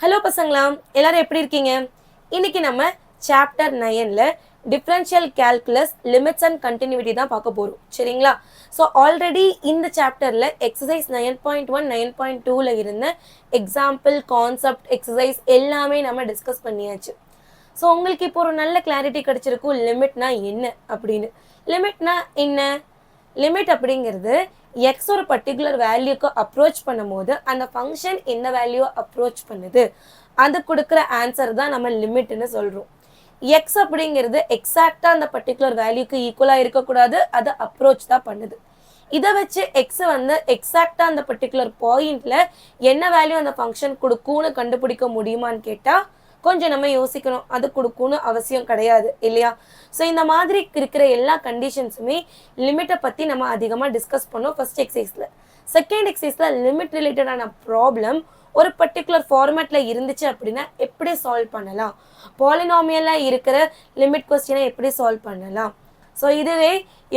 Hello பசங்களா, எல்லாரும் எப்படி இருக்கீங்க? இன்னைக்கு நம்ம சாப்டர் 9ல differential calculus limits and continuity தான் பார்க்க போறோம். சரிங்களா? ஸோ ஆல்ரெடி இந்த சாப்டர்ல எக்ஸசைஸ் 9.1 9.2ல இருந்த எக்ஸாம்பிள் கான்செப்ட் எக்ஸசைஸ் எல்லாமே நம்ம டிஸ்கஸ் பண்ணியாச்சு. ஸோ உங்களுக்கு இப்போ ஒரு நல்ல கிளாரிட்டி கிடைச்சிருக்கும் லிமிட்னா என்ன அப்படின்னு. லிமிட்னா என்ன? லிமிட் அப்படிங்கிறது எக்ஸ் ஒரு பர்டிகுலர் வேல்யூக்கு அப்ரோச் பண்ணும்போது அந்த ஃபங்க்ஷன் என்ன வேல்யூவை அப்ரோச் பண்ணுது அது கொடுக்குற ஆன்சர் தான் நம்ம லிமிட்னு சொல்கிறோம். எக்ஸ் அப்படிங்கிறது எக்ஸாக்டாக அந்த பர்டிகுலர் வேல்யூக்கு ஈக்குவலாக இருக்கக்கூடாது, அதை அப்ரோச் தான் பண்ணுது. இதை வச்சு எக்ஸ் வந்து எக்ஸாக்டாக அந்த பர்டிகுலர் பாயிண்டில் என்ன வேல்யூ அந்த ஃபங்க்ஷன் கொடுக்கும்னு கண்டுபிடிக்க முடியுமான்னு கேட்டால் கொஞ்சம் நம்ம யோசிக்கணும். அது கொடுக்கும்னு அவசியம் கிடையாது இல்லையா? ஸோ இந்த மாதிரி இருக்கிற எல்லா கண்டிஷன்ஸுமே லிமிட்டை பற்றி நம்ம அதிகமாக டிஸ்கஸ் பண்ணோம் ஃபர்ஸ்ட் எக்ஸசைஸில். செகண்ட் எக்ஸசைஸில் லிமிட் ரிலேட்டடான ப்ராப்ளம் ஒரு பர்டிகுலர் ஃபார்மேட்டில் இருந்துச்சு அப்படின்னா எப்படி சால்வ் பண்ணலாம், பாலினாமியலாக இருக்கிற லிமிட் கொஸ்டினை எப்படி சால்வ் பண்ணலாம். ஸோ இதுவே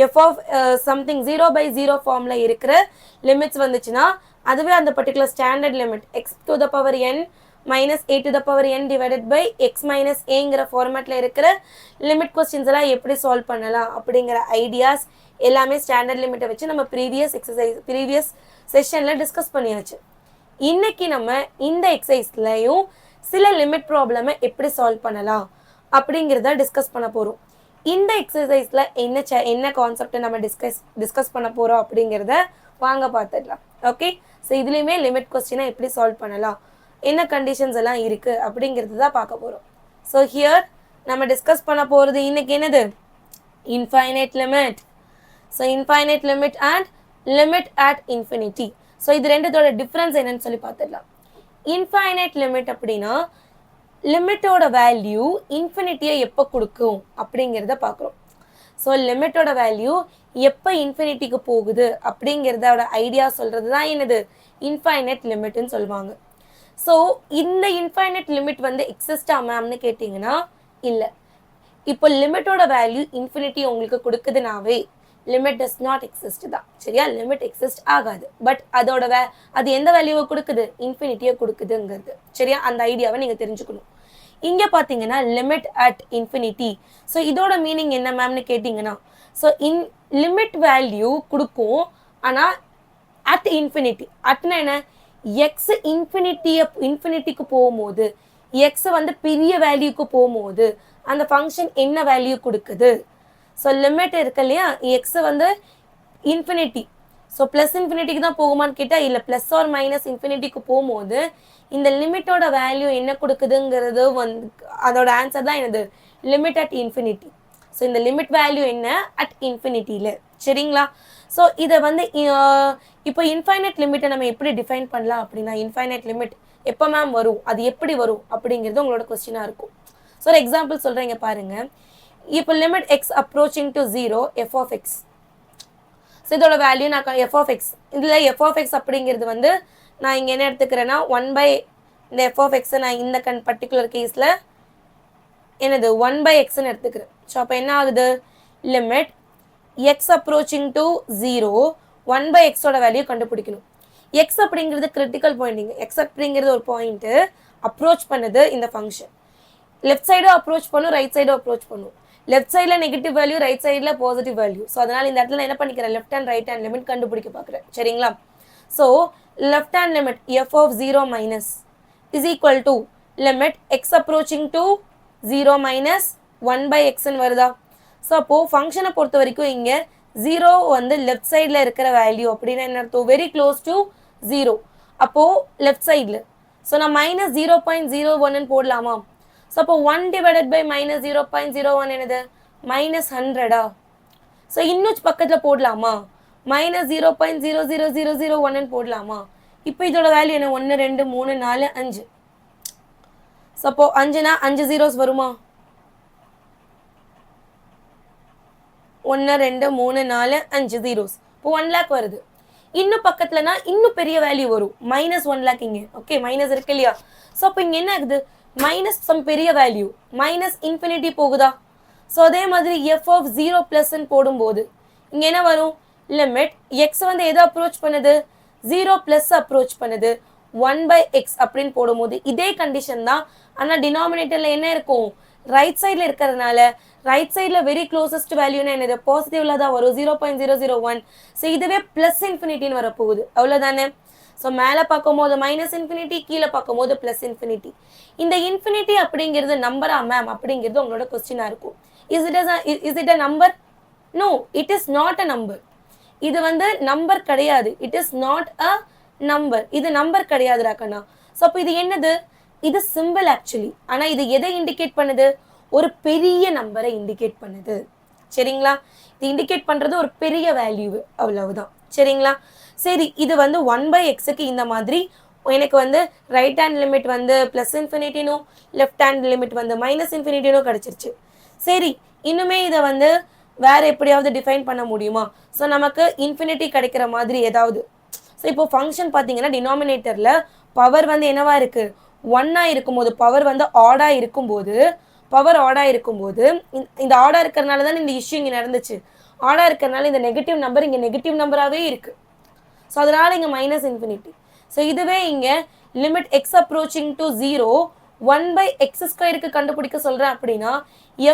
எஃப் ஆஃப் சம்திங் 0/0 ஃபார்மில் இருக்கிற லிமிட்ஸ் வந்துச்சுன்னா அதுவே அந்த particular standard limit x⁴n minus a⁴n divided by x minus aங்கிற ஃபார்மேட்டில் இருக்கிற லிமிட் கொஸ்டின்ஸ் எல்லாம் எப்படி சால்வ் பண்ணலாம் அப்படிங்கிற ஐடியாஸ் எல்லாமே ஸ்டாண்டர்ட் லிமிட்டை வச்சு நம்ம ப்ரீவியஸ் செஷனில் டிஸ்கஸ் பண்ணியாச்சு. இன்னைக்கு நம்ம இந்த எக்ஸசைஸ்லையும் சில லிமிட் ப்ராப்ளமை எப்படி சால்வ் பண்ணலாம் அப்படிங்கிறத டிஸ்கஸ் பண்ண போகிறோம். இந்த எக்ஸசைஸில் என்ன கான்செப்டை நம்ம டிஸ்கஸ் பண்ண போகிறோம் அப்படிங்கிறத வாங்க பார்த்துடலாம். ஓகே, ஸோ இதுலேயுமே லிமிட் கொஸ்டினை எப்படி சால்வ் பண்ணலாம், என்ன கண்டிஷன்ஸ் எல்லாம் இருக்குது அப்படிங்கிறது தான் பார்க்க போகிறோம். ஸோ ஹியர் நம்ம டிஸ்கஸ் பண்ண போகிறது இன்னைக்கு என்னது? Infinite limit. So infinite limit and limit at infinity. So இது ரெண்டுத்தோட டிஃப்ரென்ஸ் என்னன்னு சொல்லி பார்த்துடலாம். இன்ஃபைனைட் லிமிட் அப்படின்னா லிமிட்டோட வேல்யூ இன்ஃபினிட்டியை எப்போ கொடுக்கும் அப்படிங்கிறத பார்க்குறோம். ஸோ லிமிட்டோட வேல்யூ எப்போ இன்ஃபினிட்டிக்கு போகுது அப்படிங்கிறதோட ஐடியா சொல்கிறது தான் என்னது? இன்ஃபைனைட் லிமிட்னு சொல்லுவாங்க. ஸோ இந்த இன்ஃபைனைட் லிமிட் வந்து எக்ஸிஸ்டா மேம்னு கேட்டிங்கன்னா இல்லை. இப்போ லிமிட்டோட வேல்யூ இன்ஃபினிட்டி உங்களுக்கு கொடுக்குதுனாவே லிமிட் டஸ் நாட் எக்ஸிஸ்ட் தான். சரியா? லிமிட் எக்ஸிஸ்ட் ஆகாது. பட் அது எந்த வேல்யூவை கொடுக்குது? இன்ஃபினிட்டியை கொடுக்குதுங்கிறது. சரியா? அந்த ஐடியாவை நீங்கள் தெரிஞ்சுக்கணும். இங்கே பார்த்தீங்கன்னா லிமிட் அட் இன்ஃபினிட்டி. ஸோ இதோட மீனிங் என்ன மேம்னு கேட்டிங்கன்னா, ஸோ லிமிட் வேல்யூ கொடுக்கும், ஆனால் அட் இன்ஃபினிட்டி. அட்னா என்ன? எக்ஸ் இன்ஃபினிட்டிக்கு போகும்போது, எக்ஸ் வந்து பெரிய வேல்யூக்கு போகும்போது அந்த ஃபங்க்ஷன் என்ன வேல்யூ கொடுக்குது? ஸோ லிமிட் இருக்கு இல்லையா, எக்ஸ் வந்து இன்ஃபினிட்டி, ஸோ ப்ளஸ் இன்ஃபினிட்டிக்கு தான் போகுமான்னு கேட்டால் இல்லை, ப்ளஸ் ஆர் மைனஸ் இன்ஃபினிட்டிக்கு போகும்போது இந்த லிமிட்டோட வேல்யூ என்ன கொடுக்குதுங்கிறது வந்து அதோட ஆன்சர் தான் என்னது? Limit at infinity. ஸோ இந்த லிமிட் வேல்யூ என்ன? அட் இன்ஃபினிட்டியில். சரிங்களா? ஸோ இதை வந்து இப்போ இன்ஃபைனைட் லிமிட்டை நம்ம எப்படி டிஃபைன் பண்ணலாம் அப்படின்னா, இன்ஃபைனைட் லிமிட் எப்போ மேம் வரும், அது எப்படி வரும் அப்படிங்கிறது உங்களோட கொஸ்டினாக இருக்கும். ஸோ ஒரு எக்ஸாம்பிள் சொல்கிறேங்க பாருங்கள். இப்போ limit x approaching to 0 f of x. So இதோட வேல்யூ நான் எஃப் ஆஃப் எக்ஸ், இதில் எஃப் ஆஃப் எக்ஸ் அப்படிங்கிறது வந்து நான் இங்கே என்ன எடுத்துக்கிறேன்னா 1 இந்த எஃப் ஆஃப் எக்ஸை நான் இந்த பர்டிகுலர் கேஸில் என்னது 1/xன்னு எடுத்துக்கிறேன். ஸோ அப்போ என்ன ஆகுது? லிமிட் எக்ஸ் அப்ரோச்சிங் டு 0 1/xோட வேல்யூ கண்டுபிடிக்கணும். எக்ஸ் அப்படிங்கிறது கிரிட்டிக்கல் பாயிண்டிங். எக்ஸ் அப்படிங்கிறது ஒரு பாயிண்ட்டு அப்ரோச் பண்ணுது இந்த ஃபங்க்ஷன். லெஃப்ட் சைடும் அப்ரோச் பண்ணும், ரைட் சைடும் அப்ரோச் பண்ணும். லெஃப்ட் சைடில் நெகட்டிவ் வேல்யூ, ரைட் சைடில் பாசிட்டிவ் வேல்யூ. ஸோ அதனால் இந்த இடத்துல என்ன பண்ணிக்கிறேன்? Left and right hand limit கண்டுபிடிக்க பார்க்குறேன். சரிங்களா? So left hand limit f of 0 minus is equal to limit x approaching to 0 minus 1/xன்னு வருதா? ஸோ அப்போது ஃபங்க்ஷனை பொறுத்த வரைக்கும் இங்கே 0 வந்து லெஃப்ட் சைடில் இருக்கிற வேல்யூ அப்படின்னு என்ன அர்த்தம்? Very close to 0. அப்போது லெஃப்ட் சைடில். ஸோ நான் மைனஸ் 0.01ன்னு போடலாமா? ஸோ அப்போ 1 டிவைடட் பை மைனஸ் 0.01 என்னது? -100. ஸோ இன்னும் பக்கத்தில் போடலாமா? மைனஸ் 0.00001ன்னு போடலாமா? இப்போ இதோட வேல்யூ என்ன? 1 2 3 4 5. ஸோ அப்போ 5னா 5 zeros வருமா? 1 2 3 4 5 zeros. இப்போ 1 lakh வருது. இன்னும் பக்கத்துலனா இன்னும் பெரிய வேல்யூ வரும், -1 lakh. இங்கே ஓகே மைனஸ் இருக்கு இல்லையா? ஸோ அப்போ இங்கே என்ன ஆகுது? மைனஸ் சம் பெரிய வேல்யூ, மைனஸ் இன்ஃபினிட்டி போகுதா? ஸோ அதே மாதிரி எஃப் ஆஃப் 0 ப்ளஸ்ன்னு போடும்போது இங்கே என்ன வரும்? லிமிட் எக்ஸ் வந்து எதை அப்ரோச் பண்ணுது? 0 ப்ளஸ் அப்ரோச் பண்ணுது. 1/x அப்படின்னு போடும்போது இதே கண்டிஷன் தான். ஆனால் டினாமினேட்டரில் என்ன இருக்கும், ரைட் சைடில் இருக்கிறதுனால ரைட் சைடில் வெரி க்ளோசஸ்ட் வேல்யூன்னு என்னது பாசிட்டிவ்ல தான் வரும் 0.001. ஸோ இதுவே ப்ளஸ் இன்ஃபினிட்டின்னு வரப்போகுது, அவ்வளோதானே. ஸோ மேலே பார்க்கும்போது மைனஸ் இன்ஃபினிட்டி, கீழே பார்க்கும்போது ப்ளஸ் இன்ஃபினிட்டி. இந்த இன்ஃபினிட்டி அப்படிங்கிறது நம்பரா மேம் அப்படிங்கிறது உங்களோட கொஸ்டினாக இருக்கும். Is it a number? No, it is not a number. இது வந்து நம்பர் கிடையாது. It is not a number. இது நம்பர் கிடையாது ராக்கண்ணா. ஸோ அப்போ இது என்னது, இது சிம்பிள் ஆக்சுவலி. ஆனால் இது எதை இண்டிகேட் பண்ணுது, ஒரு பெரிய நம்பரை இண்டிகேட் பண்ணுது. சரிங்களா, இது இண்டிகேட் பண்ணுறது ஒரு பெரிய வேல்யூ, அவ்வளவுதான். சரிங்களா, சரி. இது வந்து 1/xக்கு இந்த மாதிரி எனக்கு வந்து ரைட் ஹேண்ட் லிமிட் வந்து ப்ளஸ் இன்ஃபினிட்டினும் லெஃப்ட் ஹேண்ட் லிமிட் வந்து மைனஸ் இன்ஃபினிட்டினும் கிடச்சிருச்சு. சரி, இன்னுமே இதை வந்து வேறு எப்படியாவது டிஃபைன் பண்ண முடியுமா? ஸோ நமக்கு இன்ஃபினிட்டி கிடைக்கிற மாதிரி ஏதாவது. ஸோ இப்போ ஃபங்க்ஷன் பார்த்தீங்கன்னா டினாமினேட்டரில் பவர் வந்து என்னவா இருக்குது, 1ஆக இருக்கும்போது, பவர் வந்து ஆடாக இருக்கும்போது, இந்த ஆடாக இருக்கிறனால தான் இந்த இஷ்யூ இங்கே நடந்துச்சு. ஆடாக இருக்கிறனால இந்த நெகட்டிவ் நம்பர் இங்கே நெகட்டிவ் நம்பராகவே இருக்குது. ஸோ அதனால் இங்கே மைனஸ் இன்ஃபினிட்டி. ஸோ இதுவே இங்கே limit x approaching to 0 1/x² கண்டுபிடிக்க சொல்கிறேன் அப்படின்னா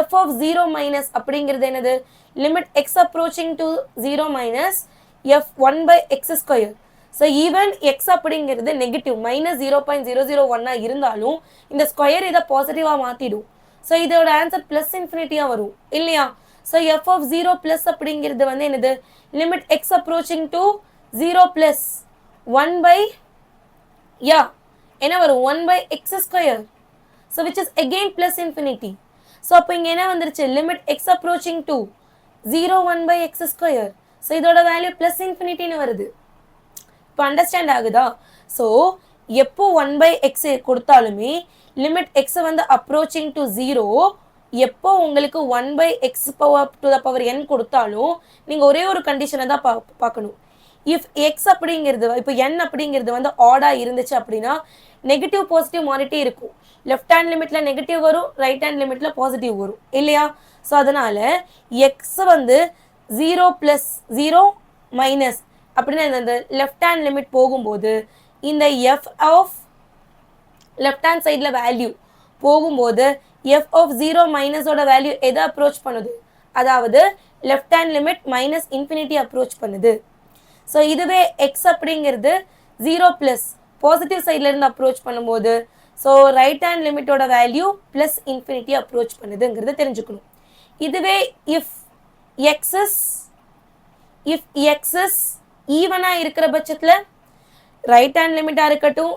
f of 0 மைனஸ் அப்படிங்கிறது என்னது, limit x approaching to 0 minus f 1/x². So even X அப்படிங்கிறது நெகட்டிவ் மைனஸ் 0.001 இருந்தாலும் இந்த ஸ்கொயர் இதை பாசிட்டிவாக மாற்றிடும். ஸோ இதோட ஆன்சர் ப்ளஸ் இன்ஃபினிட்டியாக வரும் இல்லையா. ஸோ f of 0 ப்ளஸ் அப்படிங்கிறது வந்து என்னது, limit x approaching to 0 plus 1 என்ன வரும் 1/x². so which is again plus infinity. so அப்போ இங்கே என்ன வந்துருச்சு, limit x approaching to 0 1/x². So இதோட வேல்யூ ப்ளஸ் இன்ஃபினிட்டின்னு வருது. இப்போ அண்டர்ஸ்டாண்ட் ஆகுதா? ஸோ எப்போ 1/x கொடுத்தாலுமே லிமிட் எக்ஸை வந்து அப்ரோச்சிங் டு 0, எப்போ உங்களுக்கு 1/x⁴n கொடுத்தாலும் நீங்கள் ஒரே ஒரு கண்டிஷனை தான் பார்க்கணும். இஃப் எக்ஸ் அப்படிங்கிறது இப்போ என் அப்படிங்கிறது வந்து ஆடாக இருந்துச்சு அப்படின்னா நெகட்டிவ் பாசிட்டிவ் மாறிட்டே இருக்கும். லெஃப்ட் ஹேண்ட் லிமிட்டில் நெகட்டிவ் வரும், ரைட் ஹேண்ட் லிமிட்டில் பாசிட்டிவ் வரும் இல்லையா. ஸோ அதனால் எக்ஸ் வந்து 0 + 0 மைனஸ் அப்படின்னு இந்த லெஃப்ட் ஹேண்ட் லிமிட் போகும்போது இந்த எஃப் ஆஃப் லெஃப்ட் ஹேண்ட் சைடில் வேல்யூ போகும்போது எஃப் ஆஃப் 0 மைனஸோட வேல்யூ எதை அப்ரோச் பண்ணுது, அதாவது left hand limit minus infinity approach பண்ணுது. ஸோ இதுவே எக்ஸ் அப்படிங்கிறது 0 ப்ளஸ் பாசிட்டிவ் சைட்லேருந்து அப்ரோச் பண்ணும்போது ஸோ ரைட் ஹேண்ட் லிமிட்டோட வேல்யூ ப்ளஸ் இன்ஃபினிட்டி அப்ரோச் பண்ணுதுங்கிறத தெரிஞ்சுக்கணும். இதுவே இஃப் எக்ஸஸ் ஈவனாக இருக்கிற பட்சத்தில் ரைட் ஹேண்ட் லிமிட்டாக இருக்கட்டும்,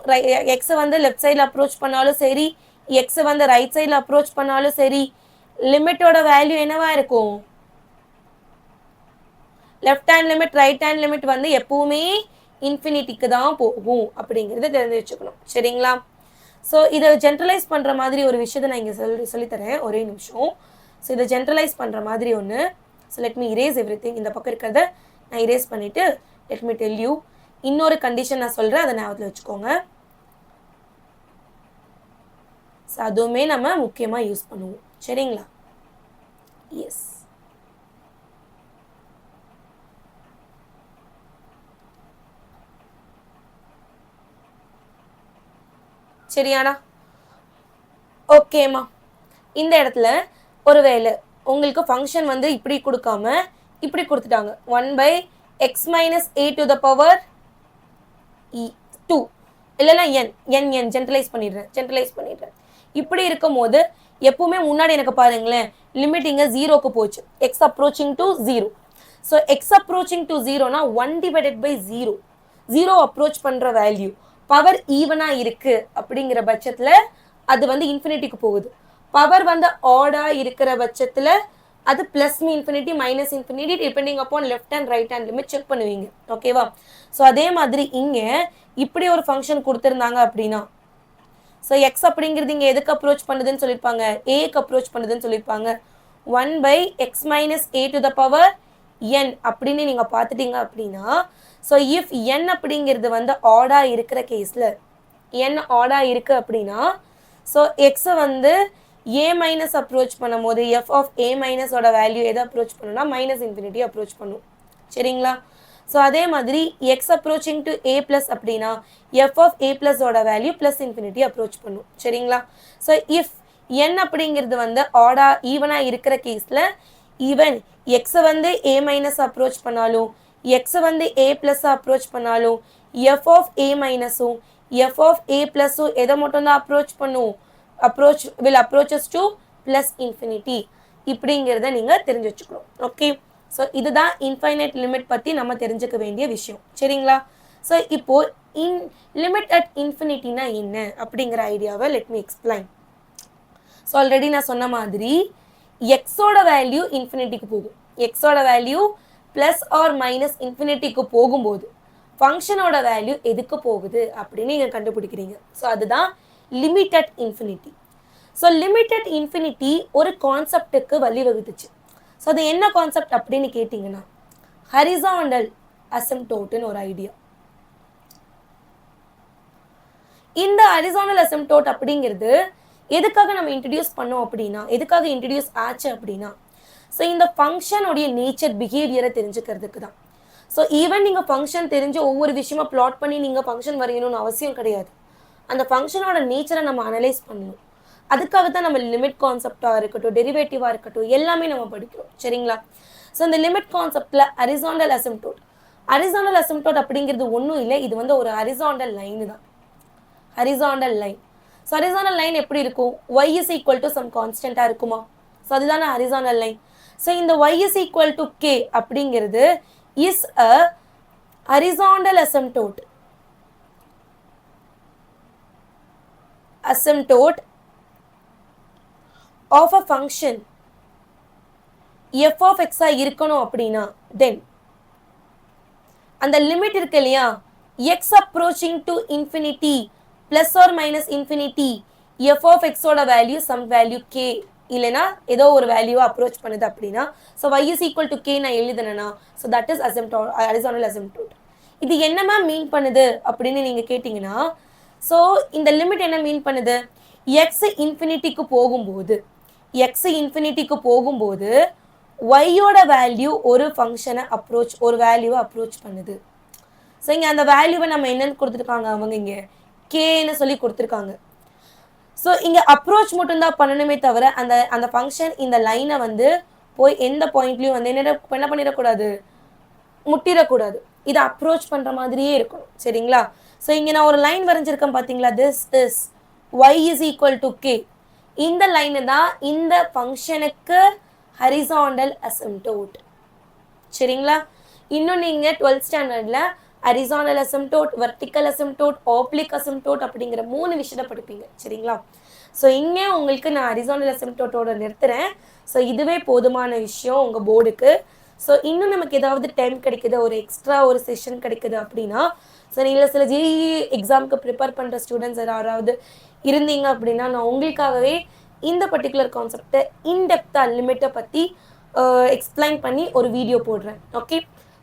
எக்ஸை வந்து லெஃப்ட் சைடில் அப்ரோச் பண்ணாலும் சரி, எக்ஸை வந்து ரைட் சைடில் அப்ரோச் பண்ணாலும் சரி, லிமிட்டோட வேல்யூ என்னவா இருக்கும், left hand limit right hand limit வந்து எப்பவுமே இன்ஃபினிட்டிக்கு தான் போகும் அப்படிங்கிறத தெரிஞ்சு வச்சுக்கணும். சரிங்களா. ஸோ இதை ஜென்ரலைஸ் பண்ணுற மாதிரி ஒரு விஷயத்தை நான் இங்கே சொல்லித்தரேன், ஒரே நிமிஷம். ஸோ இதை ஜென்ரலைஸ் பண்ணுற மாதிரி ஒன்று. So let me erase everything. இந்த பக்கம் இருக்கிறத நான் இரேஸ் பண்ணிவிட்டு லெட் மீ டெல் யூ இன்னொரு கண்டிஷன் நான் சொல்கிறேன், அதை ஞாபகத்தில் வச்சுக்கோங்க. ஸோ அதுவுமே நம்ம முக்கியமாக யூஸ் பண்ணுவோம். சரிங்களா. எஸ், சரியானா? ஓகேம்மா. இந்த இடத்துல ஒருவேளை உங்களுக்கு ஃபங்க்ஷன் வந்து இப்படி கொடுக்காம இப்படி கொடுத்துட்டாங்க, 1/x - a⁴ இல்லைன்னா n ஜென்ரலைஸ் பண்ணிடுறேன். இப்படி இருக்கும் போது எப்பவுமே முன்னாடி எனக்கு பாருங்களேன், லிமிட் இங்கே 0க்கு போச்சு, x approaching to 0. So x approaching to 0னா 1/0, 0 அப்ரோச் பண்ணுற வேல்யூ பவர் ஈவனாக இருக்குது அப்படிங்கிற பட்சத்தில் அது வந்து இன்ஃபினிட்டிக்கு போகுது. பவர் வந்து ஆடாக இருக்கிற பட்சத்தில் அது plus infinity minus infinity depending upon left hand right hand limit check பண்ணுவீங்க. ஓகேவா. ஸோ அதே மாதிரி இங்கே இப்படி ஒரு ஃபங்க்ஷன் கொடுத்துருந்தாங்க அப்படின்னா ஸோ எக்ஸ் அப்படிங்கிறது இங்கே எதுக்கு அப்ரோச் பண்ணுதுன்னு சொல்லியிருப்பாங்க, ஏக்கு அப்ரோச் பண்ணுதுன்னு சொல்லியிருப்பாங்க. 1/x - a⁴n அப்படின்னு நீங்கள் பார்த்துட்டீங்க அப்படின்னா ஸோ இஃப் n அப்படிங்கிறது வந்து ஆடாக இருக்கிற கேஸில் n ஆடாக இருக்குது அப்படின்னா ஸோ எக்ஸை வந்து a மைனஸ் அப்ரோச் பண்ணும் போது எஃப் ஆஃப் a மைனஸோட வேல்யூ எதை அப்ரோச் பண்ணுன்னா மைனஸ் இன்ஃபினிட்டி அப்ரோச் பண்ணும். சரிங்களா. ஸோ அதே மாதிரி x approaching to A plus அப்படின்னா எஃப் ஆஃப் ஏ ப்ளஸோட வேல்யூ ப்ளஸ் இன்ஃபினிட்டி அப்ரோச் பண்ணும். சரிங்களா? ஸோ இஃப் என் அப்படிங்கிறது வந்து ஆடா ஈவனாக இருக்கிற கேஸில் ஈவன் எக்ஸை வந்து ஏ மைனஸ் அப்ரோச் பண்ணாலும் எக்ஸை வந்து ஏ ப்ளஸ் அப்ரோச் பண்ணாலும் எஃப் ஆஃப் ஏ மைனஸும் எஃப் ஆஃப் ஏ ப்ளஸும் எதை மட்டும்தான் அப்ரோச் பண்ணும்? அப்ரோச்சஸ் டு ப்ளஸ் இன்ஃபினிட்டி இப்படிங்கிறத நீங்கள் தெரிஞ்சு வச்சுக்கணும். ஓகே, ஸோ இதுதான் இன்ஃபைனைட் லிமிட் பற்றி நம்ம தெரிஞ்சுக்க வேண்டிய விஷயம். சரிங்களா? ஸோ இப்போது லிமிட் அட் இன்ஃபினிட்டினா என்ன அப்படிங்கிற ஐடியாவை let me explain. So already நான் சொன்ன மாதிரி எக்ஸோட வேல்யூ இன்ஃபினிட்டிக்கு போகும். எக்ஸோட வேல்யூ ப்ளஸ் ஆர் மைனஸ் இன்ஃபினிட்டிக்கு போகும்போது ஃபங்க்ஷனோட வேல்யூ எதுக்கு போகுது அப்படின்னு நீங்கள் கண்டுபிடிக்கிறீங்க. ஸோ அதுதான் limit at infinity. So limit at infinity ஒரு கான்செப்டுக்கு வழிவகுத்துச்சு. ஸோ அது என்ன கான்செப்ட் அப்படின்னு கேட்டிங்கன்னா ஹரிசாண்டல் அசிம்டோட்னு ஒரு ஐடியா. இந்த ஹரிசாண்டல் அசிம்டோட் அப்படிங்கிறது எதுக்காக நம்ம இன்ட்ரடியூஸ் பண்ணோம் அப்படின்னா எதுக்காக இன்ட்ரடியூஸ் ஆச்சு அப்படின்னா ஸோ இந்த ஃபங்க்ஷனுடைய நேச்சர் பிஹேவியரை தெரிஞ்சுக்கிறதுக்கு தான். ஸோ ஈவன் நீங்கள் ஃபங்க்ஷன் தெரிஞ்சு ஒவ்வொரு விஷயமா பிளாட் பண்ணி நீங்கள் ஃபங்க்ஷன் வரையணும்னு அவசியம் கிடையாது. அந்த ஃபங்க்ஷனோட நேச்சரை நம்ம அனலைஸ் பண்ணணும். அதுக்காக தான் நம்ம லிமிட் கான்செப்டாக இருக்கட்டும், டெரிவேட்டிவாக இருக்கட்டும், எல்லாமே நம்ம படிக்கிறோம். சரிங்களா? ஸோ இந்த லிமிட் கான்செப்டில் ஹரிசாண்டல் அசிம்டோட் அப்படிங்கிறது ஒன்றும் இல்லை, இது வந்து ஒரு ஹரிசாண்டல் லைனு தான். Horizontal line. So horizontal line எப்படி இருக்கும்? y is equal to some கான்ஸ்டண்ட்டாக இருக்குமா? ஸோ அதுதானே ஹரிசாண்டல் லைன். ஸோ இந்த y is equal to k அப்படிங்கிறது is a horizontal asymptote. Asymptote of a function f of x இருக்கணும் அப்படின்னா தென் அந்த லிமிட் இருக்கு இல்லையா, x approaching to infinity plus or minus infinity f of x ஓட value some value k இல்லைனா ஏதோ ஒரு வேல்யூவை அப்ரோச் பண்ணுது அப்படின்னா so y is equal to k நான் எழுதுனேன்னா so that is asymptote, horizontal asymptote. இது என்னமா மீன் பண்ணுது அப்படின்னு நீங்கள் கேட்டிங்கன்னா ஸோ இந்த லிமிட் என்ன மீன் பண்ணுது? x இன்ஃபினிட்டிக்கு போகும்போது ஒய்யோட வேல்யூ ஒரு ஃபங்க்ஷனை ஒரு வேல்யூவை அப்ரோச் பண்ணுது. ஸோ இங்கே அந்த வேல்யூவை நம்ம என்னன்னு கொடுத்துருக்காங்க, அவங்க இங்கே கேன்னு சொல்லி கொடுத்துருக்காங்க. ஸோ இங்கே அப்ரோச் மட்டும்தான் பண்ணணுமே தவிர அந்த ஃபங்க்ஷன் இந்த லைனை வந்து போய் எந்த பாயிண்ட்லையும் வந்து என்ன பண்ணிடக்கூடாது, முட்டிடக்கூடாது. இதை அப்ரோச் பண்ணுற மாதிரியே இருக்கணும். சரிங்களா? ஸோ இங்கே நான் ஒரு லைன் வரைஞ்சிருக்கேன் பார்த்தீங்களா, this is y is equal to k. இந்த லைனு தான் இந்த ஃபங்க்ஷனுக்கு ஹரிசாண்டல் அசிம்டோட். சரிங்களா? இன்னும் நீங்கள் 12th ஸ்டாண்டர்டில் horizontal asymptote, vertical asymptote, oblique asymptote அப்படிங்கிற 3 விஷயத்தை படிப்பீங்க. சரிங்களா? ஸோ இங்கே உங்களுக்கு நான் ஹரிசாண்டல் அசிம்டோட்டோட நிறுத்துறேன். ஸோ இதுவே போதுமான விஷயம் உங்கள் போர்டுக்கு. ஸோ இன்னும் நமக்கு ஏதாவது டைம் கிடைக்குது, ஒரு எக்ஸ்ட்ரா ஒரு செஷன் கிடைக்குது அப்படின்னா ஸோ நீங்கள் சில ஜேஇஇ எக்ஸாமுக்கு ப்ரிப்பேர் பண்ணுற ஸ்டூடெண்ட்ஸ் யாராவது இருந்தீங்க அப்படின்னா நான் உங்களுக்காகவே இந்த பர்டிகுலர் கான்செப்டை இன்டெப்த்தாக லிமிட்டை பற்றி எக்ஸ்பிளைன் பண்ணி ஒரு வீடியோ போடுறேன். ஓகே,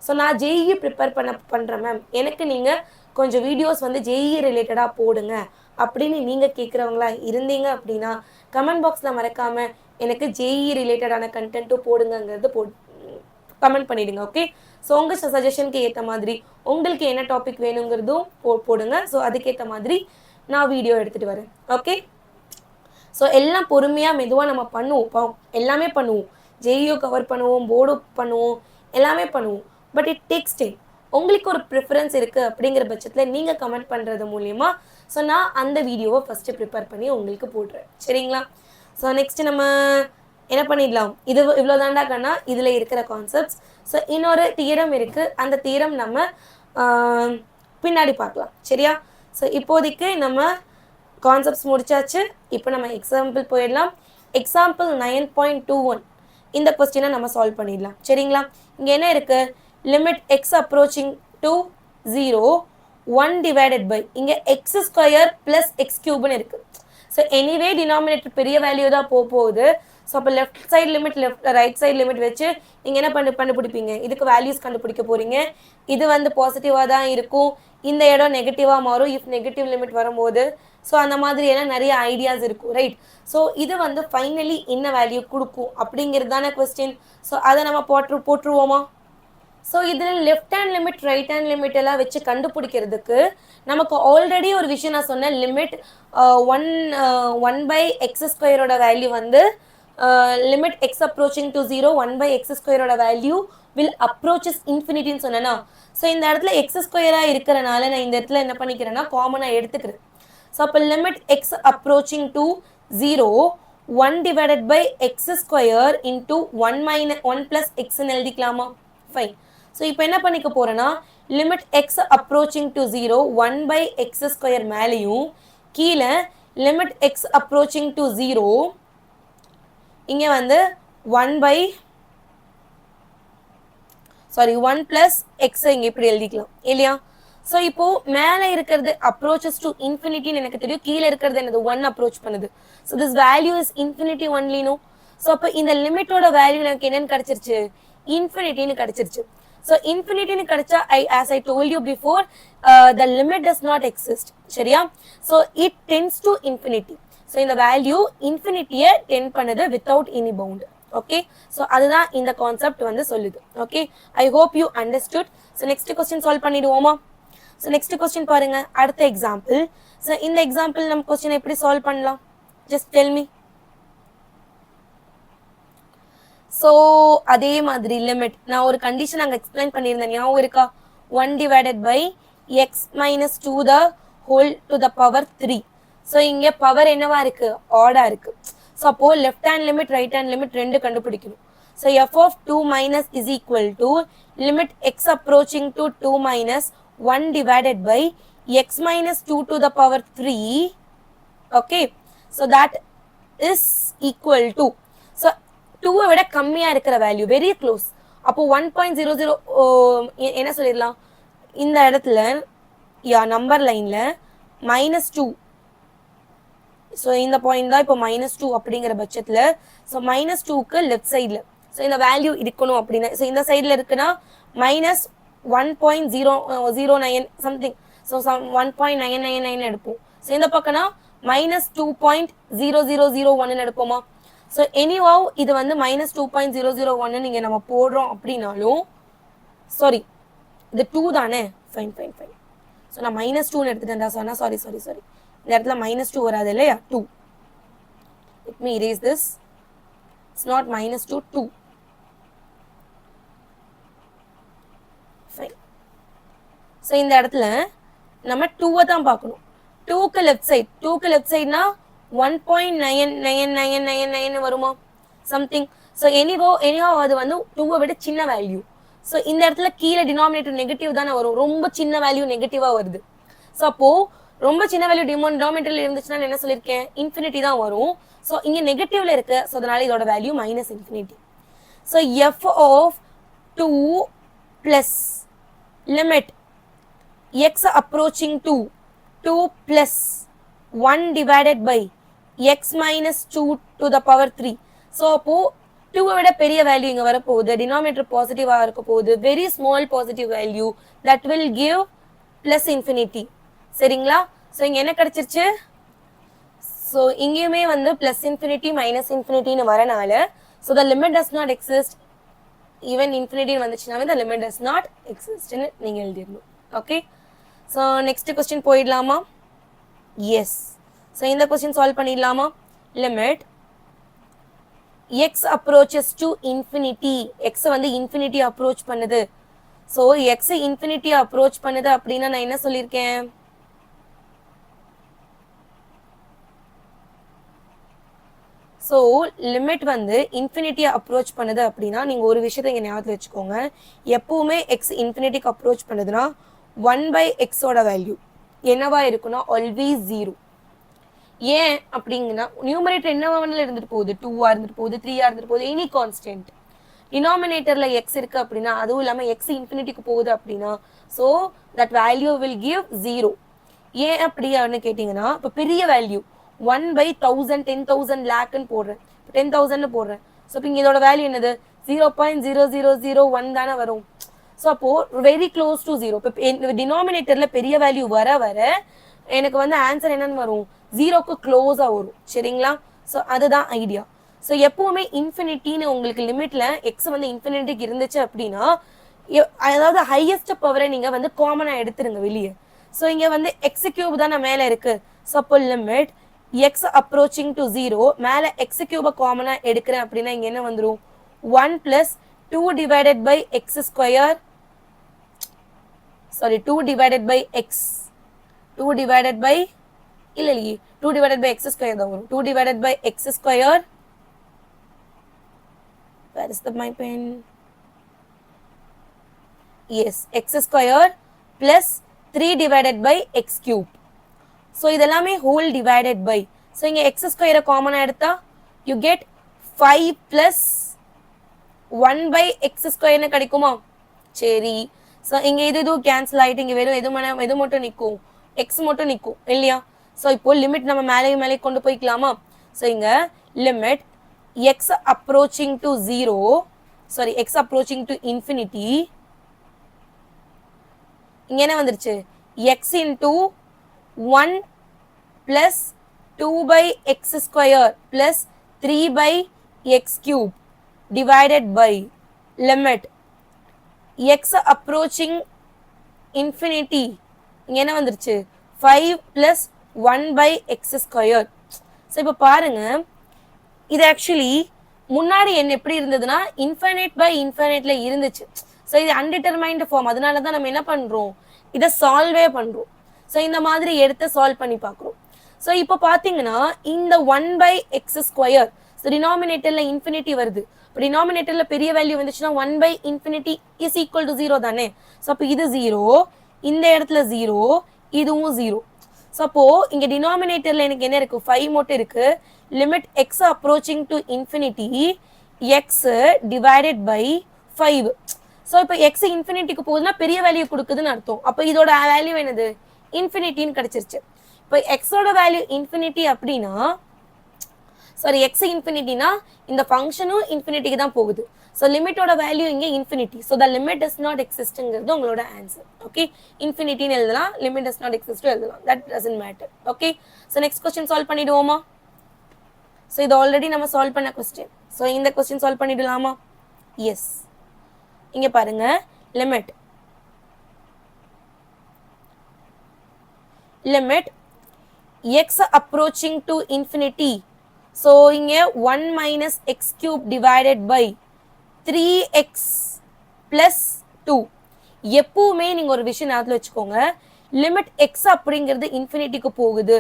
ஸோ நான் ஜேஇஇ ப்ரிப்பேர் பண்ணுறேன் மேம், எனக்கு நீங்கள் கொஞ்சம் வீடியோஸ் வந்து ஜேஇஇ ரிலேட்டடாக போடுங்க அப்படின்னு நீங்கள் கேட்குறவங்களா இருந்தீங்க அப்படின்னா கமெண்ட் பாக்ஸில் மறக்காமல் எனக்கு ஜேஇஇ ரிலேட்டடான கண்டென்ட்டும் போடுங்கிறது கமெண்ட் பண்ணிவிடுங்க. ஓகே, ஸோ உங்கள் சஜஷனுக்கு ஏற்ற மாதிரி உங்களுக்கு என்ன டாபிக் வேணுங்கிறதும் போடுங்க. ஸோ அதுக்கேற்ற மாதிரி நான் வீடியோ எடுத்துகிட்டு வரேன். ஓகே, ஸோ எல்லாம் பொறுமையாக மெதுவாக நம்ம பண்ணுவோம், எல்லாமே பண்ணுவோம், ஜேஇஓ கவர் பண்ணுவோம், போர்டு பண்ணுவோம், எல்லாமே பண்ணுவோம். But it takes time. உங்களுக்கு ஒரு ப்ரிஃபரன்ஸ் இருக்குது அப்படிங்கிற பட்சத்தில் நீங்கள் கமெண்ட் பண்ணுறது மூலிமா ஸோ நான் அந்த வீடியோவை ஃபஸ்ட்டு ப்ரிப்பேர் பண்ணி உங்களுக்கு போடுறேன். சரிங்களா? ஸோ நெக்ஸ்ட்டு நம்ம என்ன பண்ணிடலாம், இவ்வளோ தாண்டா கண்ணா இதில் இருக்கிற கான்செப்ட்ஸ். ஸோ இன்னொரு தியரம் இருக்குது, அந்த தியரம் நம்ம பின்னாடி பார்க்கலாம். சரியா? ஸோ இப்போதைக்கு நம்ம கான்செப்ட்ஸ் முடிச்சாச்சு. இப்போ நம்ம எக்ஸாம்பிள் போயிடலாம். எக்ஸாம்பிள் 9.21 இந்த கொஸ்டினை நம்ம சால்வ் பண்ணிடலாம். சரிங்களா? இங்கே என்ன இருக்குது, limit x approaching to 0 1 divided by இங்கே எக்ஸ் ஸ்கொயர் ப்ளஸ் எக்ஸ் கியூப்னு இருக்குது. ஸோ எனிவே டினாமினேட்டர் பெரிய வேல்யூ தான் போகுது. ஸோ அப்போ left side limit right side limit வச்சு நீங்கள் என்ன கண்டுபிடிப்பீங்க, இதுக்கு வேல்யூஸ் கண்டுபிடிக்க போகிறீங்க. இது வந்து பாசிட்டிவாக தான் இருக்கும், இந்த இடம் நெகட்டிவாக மாறும் இஃப் நெகட்டிவ் லிமிட் வரும்போது. ஸோ அந்த மாதிரியெல்லாம் நிறைய ஐடியாஸ் இருக்கும், ரைட்? ஸோ இது வந்து ஃபைனலி என்ன வேல்யூ கொடுக்கும் அப்படிங்கிறது தானே கொஸ்டின். ஸோ அதை நம்ம போட்டுருவோமா? ஸோ இதில் left hand limit right hand limit எல்லாம் வச்சு கண்டுபிடிக்கிறதுக்கு நமக்கு ஆல்ரெடி ஒரு விஷயம் நான் சொன்னேன், லிமிட் ஒன் பை எக்ஸ் ஸ்கொயரோட வேல்யூ வந்து limit x approaching to 0 1 by x ஸ்கொயரோட வேல்யூ வில் அப்ரோச்சஸ் இன்ஃபினிட்டின்னு சொன்னேன்னா, ஸோ இந்த இடத்துல எக்ஸ் ஸ்கொயராக இருக்கிறனால நான் இந்த இடத்துல என்ன பண்ணிக்கிறேன்னா காமனாக எடுத்துக்கிறேன். ஸோ அப்போ limit x approaching to 0 1 divided by x square into 1 plus xன்னு எழுதிக்கலாமா? ஃபைன். ஸோ இப்போ என்ன பண்ணிக்க போகிறேன்னா limit x approaching to 0 1 by x square மேலேயும் கீழே லிமிட் எக்ஸ் அப்ரோச்சிங் டு 0 இங்கே வந்து 1 plus x இங்கே இப்படி எழுதிக்கலாம் இல்லையா? ஸோ இப்போ மேலே இருக்கிறது அப்ரோச்சஸ் டு இன்ஃபினிட்டின்னு எனக்கு தெரியும், கீழே இருக்கிறது என்னது 1 அப்ரோச் பண்ணுது. So this value is infinity only no. So அப்போ இந்த லிமிட்டோட வேல்யூ எனக்கு என்னன்னு கிடைச்சிருச்சு? இன்ஃபினிட்டின்னு கிடைச்சிருச்சு. ஸோ இன்ஃபினிட்டின்னு கிடைச்சா as I told you before, the limit does not exist. சரியா? So it tends to infinity. So இந்த வேல்யூ இன்ஃபினிட்டியை டென் பண்ணுது without any bound. Okay, so அதுதான் இந்த கான்செப்ட் வந்து சொல்லுது. Okay, I hope you understood. So next question solve பண்ணிடுவோமா? So next question பாருங்க, அடுத்த எக்ஸாம்பிள். ஸோ இந்த எக்ஸாம்பிள் நம்ம கொஸ்டின் எப்படி சால்வ் பண்ணலாம்? Just tell me. ஸோ அதே மாதிரி லிமிட் நான் ஒரு கண்டிஷன் அங்கே எக்ஸ்பிளைன் பண்ணியிருந்தேன், ஞாபகம் இருக்கா? 1 divided by x minus 2 the whole to the power 3. So இங்கே பவர் என்னவா இருக்கு? ஆடா இருக்கு. ஸோ அப்போ left hand limit right hand limit ரெண்டு கண்டுபிடிக்கணும். So f of 2 minus is equal to limit x approaching to 2 minus 1 divided by x minus 2 to the power 3. Okay, so that is equal to, so 2 விட கம்மியா இருக்கிற value very close. அப்போ 1.00 என்ன சொல்லிடலாம் இந்த இடத்துல? நம்பர் லைன்ல -2. ஸோ இந்த பாயிண்ட் தான் இப்போ -2 அப்படிங்கிற பட்சத்தில், ஸோ -2க்கு லெஃப்ட் சைடில் ஸோ இந்த வேல்யூ இருக்கணும் அப்படின்னா, ஸோ இந்த சைடில் இருக்குன்னா -1.009 சம்திங், ஸோ 1.999 எடுப்போம். ஸோ இந்த பக்கம்னா -2.0001 எடுப்போமா? ஸோ எனிவாவ் இது வந்து -2.001 நீங்கள் நம்ம போடுறோம் அப்படின்னாலும், சாரி இது 2 தானே? Fine fine fine. ஸோ நான் -2ன்னு எடுத்துட்டேன்டா சொன்னா, சாரி சாரி சாரி, இந்த இடத்துல -2 வராது இல்லையா? 2. Let me erase this. It's not -2, 2. Fine. So இந்த இடத்துல நம்ம 2 தான் பார்க்கணும். 2க்கு லெஃப்ட் சைடு, 2க்கு லெஃப்ட் சைடுனா 1.9999 வருமா? சம்திங். ஸோ எனிவோ அது வந்து 2 விட சின்ன வேல்யூ. ஸோ இந்த இடத்துல கீழே டினாமினேட்டர் நெகட்டிவ் தானே வரும், ரொம்ப சின்ன வேல்யூ நெகட்டிவா வருது. ஸோ அப்போ ரொம்ப சின்ன வேல்யூ டினாமினேட்டர்ல இருந்துச்சுன்னா என்ன சொல்லியிருக்கேன்? இன்ஃபினிட்டி தான் வரும். ஸோ இங்கே நெகட்டிவ்ல இருக்கு, ஸோ அதனால இதோட value -infinity. So f of 2 plus limit x approaching to 2 plus 1 divided by x minus 2 to the power 3. So அப்போ 2 விட பெரிய வேல்யூ இங்கே வரப்போகுது, டினாமினேட்டர் பாசிட்டிவாக இருக்க போகுது, very small positive value that will give +infinity. சரிங்களா? ஸோ இங்கே என்ன கிடைச்சிருச்சு? ஸோ இங்கேயுமே வந்து +infinity -infinity வரனால, so the limit does not exist. Even infinity வந்துச்சுனாவே த லிமிட் டஸ் நாட் எக்ஸிஸ்ட்னு நீங்கள் எழுதிடணும். ஓகே, ஸோ நெக்ஸ்ட் கொஸ்டின் போயிடலாமா? எஸ். ஸோ இந்த கொஸ்டின் சால்வ் பண்ணிடலாமா? Limit x approaches to infinity, x வந்து இன்ஃபினிட்டி அப்ரோச் பண்ணுது. ஸோ x இன்ஃபினிட்டி அப்ரோச் பண்ணுது அப்படின்னா நான் என்ன சொல்லியிருக்கேன்? ஸோ லிமிட் வந்து இன்ஃபினிட்டியை அப்ரோச் பண்ணுது அப்படின்னா நீங்கள் ஒரு விஷயத்தை இங்கே ஞாபகத்தில் வச்சுக்கோங்க, எப்பவுமே எக்ஸ் இன்ஃபினிட்டிக்கு அப்ரோச் பண்ணுதுன்னா 1/x வேல்யூ என்னவா இருக்குன்னா ஆல்வேஸ் 0. ஏன் அப்படிங்கன்னா நியூமரேட்டர் என்னவா இருந்துட்டு போகுது, 2 இருந்துட்டு போகுது, 3 இருந்துட்டு போகுது, எனி கான்ஸ்டன்ட். டினாமினேட்டர்ல எக்ஸ் இருக்கு அப்படின்னா, அதுவும் இல்லாமல் எக்ஸ் இன்ஃபினிட்டிக்கு போகுது அப்படின்னா, so that value will give 0. ஏன் அப்படி அப்படின்னு கேட்டிங்கன்னா, இப்போ பெரிய வேல்யூ 1/1000 10,000 லேக்னு போடுறேன், 10,000 போடுறேன். ஸோ இப்போ இங்கே இதோட வேல்யூ என்னது? 0.0001 தானே வரும். ஸோ அப்போ வெரி க்ளோஸ் டு 0. இப்போ டினாமினேட்டர்ல பெரிய வேல்யூ வர வர எனக்கு வந்து ஆன்சர் என்னன்னு வரும்? 0க்கு க்ளோஸாக வரும். சரிங்களா? ஸோ அதுதான் ஐடியா. ஸோ எப்பவுமே இன்ஃபினிட்டின்னு உங்களுக்கு லிமிட்ல எக்ஸ் வந்து இன்ஃபினிட்டிக்கு இருந்துச்சு அப்படின்னா அதாவது ஹையஸ்ட் பவரை நீங்கள் வந்து காமனாக எடுத்துருங்க வெளியே. ஸோ இங்கே வந்து எக்ஸ் கியூப் தானே மேலே இருக்குது. ஸோ அப்போ லிமிட் எக்ஸ் அப்ரோச்சிங் டு 0 மேலே எக்ஸ் கியூபை காமனாக எடுக்கிறேன் அப்படின்னா இங்கே என்ன வந்துடும் 1 + 2 divided by x square sorry 2 divided by x 2 divided by இல்லை 2 டிவைடட் பை எக்ஸ் ஸ்கொயர் தான் வரும் 2 divided by x square where is my pen yes x square plus 3 divided by x cube. So இதெல்லாமே whole divided by. So இங்க x square காமனா எடுத்தா you get 5 plus 1 by x square னு கிடைக்குமா? சரி. So இங்க இது கேன்சல் ஆயிட்டு இங்க வெறும் எது மட்டும் நிக்கும் x மட்டும் நிக்கும் இல்லையா? So இப்போ லிமிட் நம்ம மேலே கொண்டு போய்க்கலாமா? So இங்க limit x approaching to 0 sorry x approaching to infinity இங்க என்ன வந்துருச்சு x into 1 plus 2 by x square plus 3 by x cube divided by limit x approaching infinity இங்க என்ன வந்துருச்சு 5 plus 1 by x square. so இப்போ பாருங்க இது ஆக்சுவலி முன்னாடி என்ன எப்படி இருந்ததுன்னா இன்ஃபைனைட் பை இன்ஃபைனைட்ல இருந்துச்சு. ஸோ இது அன்டிட்டர்மைன்டு ஃபார்ம். அதனால தான் நம்ம என்ன பண்ணுறோம் இதை சால்வே பண்ணுறோம். ஸோ இந்த மாதிரி எடுத்து சால்வ் பண்ணி பார்க்குறோம். ஸோ இப்போ பார்த்தீங்கன்னா இந்த 1 by x ஸ்கொயர் ஸோ டினாமினேட்டரில் இன்ஃபினிட்டி வருது. இப்போ டினாமினேட்டரில் பெரிய வேல்யூ வந்துச்சுன்னா 1 by infinity is equal to 0 தானே. ஸோ அப்போ இது 0 இந்த இடத்துல 0 இதுவும் 0. ஸோ அப்போ இங்கே டினாமினேட்டரில் எனக்கு என்ன இருக்குது 5 மட்டும் இருக்குது. Limit x approaching to infinity x divided by 5. So இப்போ எக்ஸ் இன்ஃபினிட்டிக்கு போகுதுன்னா பெரிய வேல்யூ கொடுக்குதுன்னு அர்த்தம். அப்போ இதோட வேல்யூ என்னது இன்ஃபினிட்டின்னு கிடைச்சிருச்சு. இப்போ எக்ஸோட வேல்யூ இன்ஃபினிட்டி அப்படின்னா சாரி எக்ஸ் இன்ஃபினிட்டினா இந்த ஃபங்க்ஷனும் இன்ஃபினிட்டிக்கு தான் போகுது. ஸோ லிமிட்டோட வேல்யூ இங்கே infinity. So the limit does not எக்ஸிஸ்ட்ங்கிறது உங்களோட ஆன்சர். ஓகே இன்ஃபினிட்டின்னு எழுதலாம் லிமிட் டஸ் நாட் எக்ஸிஸ்ட் எழுதலாம் that doesn't matter. Okay so next question solve பண்ணிடுவோமா? ஸோ இது ஆல்ரெடி நம்ம சால்வ் பண்ண கொஸ்டின். ஸோ இந்த கொஸ்டின் சால்வ் பண்ணிடலாமா? எஸ். இங்கே பாருங்க limit x approaching to infinity. So இங்கே 1 minus X cube divided by 3x plus 2. எப்பவுமே நீங்கள் ஒரு விஷயம் ஞாபகத்தில் வச்சுக்கோங்க லிமிட் எக்ஸ் அப்படிங்கிறது இன்ஃபினிட்டிக்கு போகுது.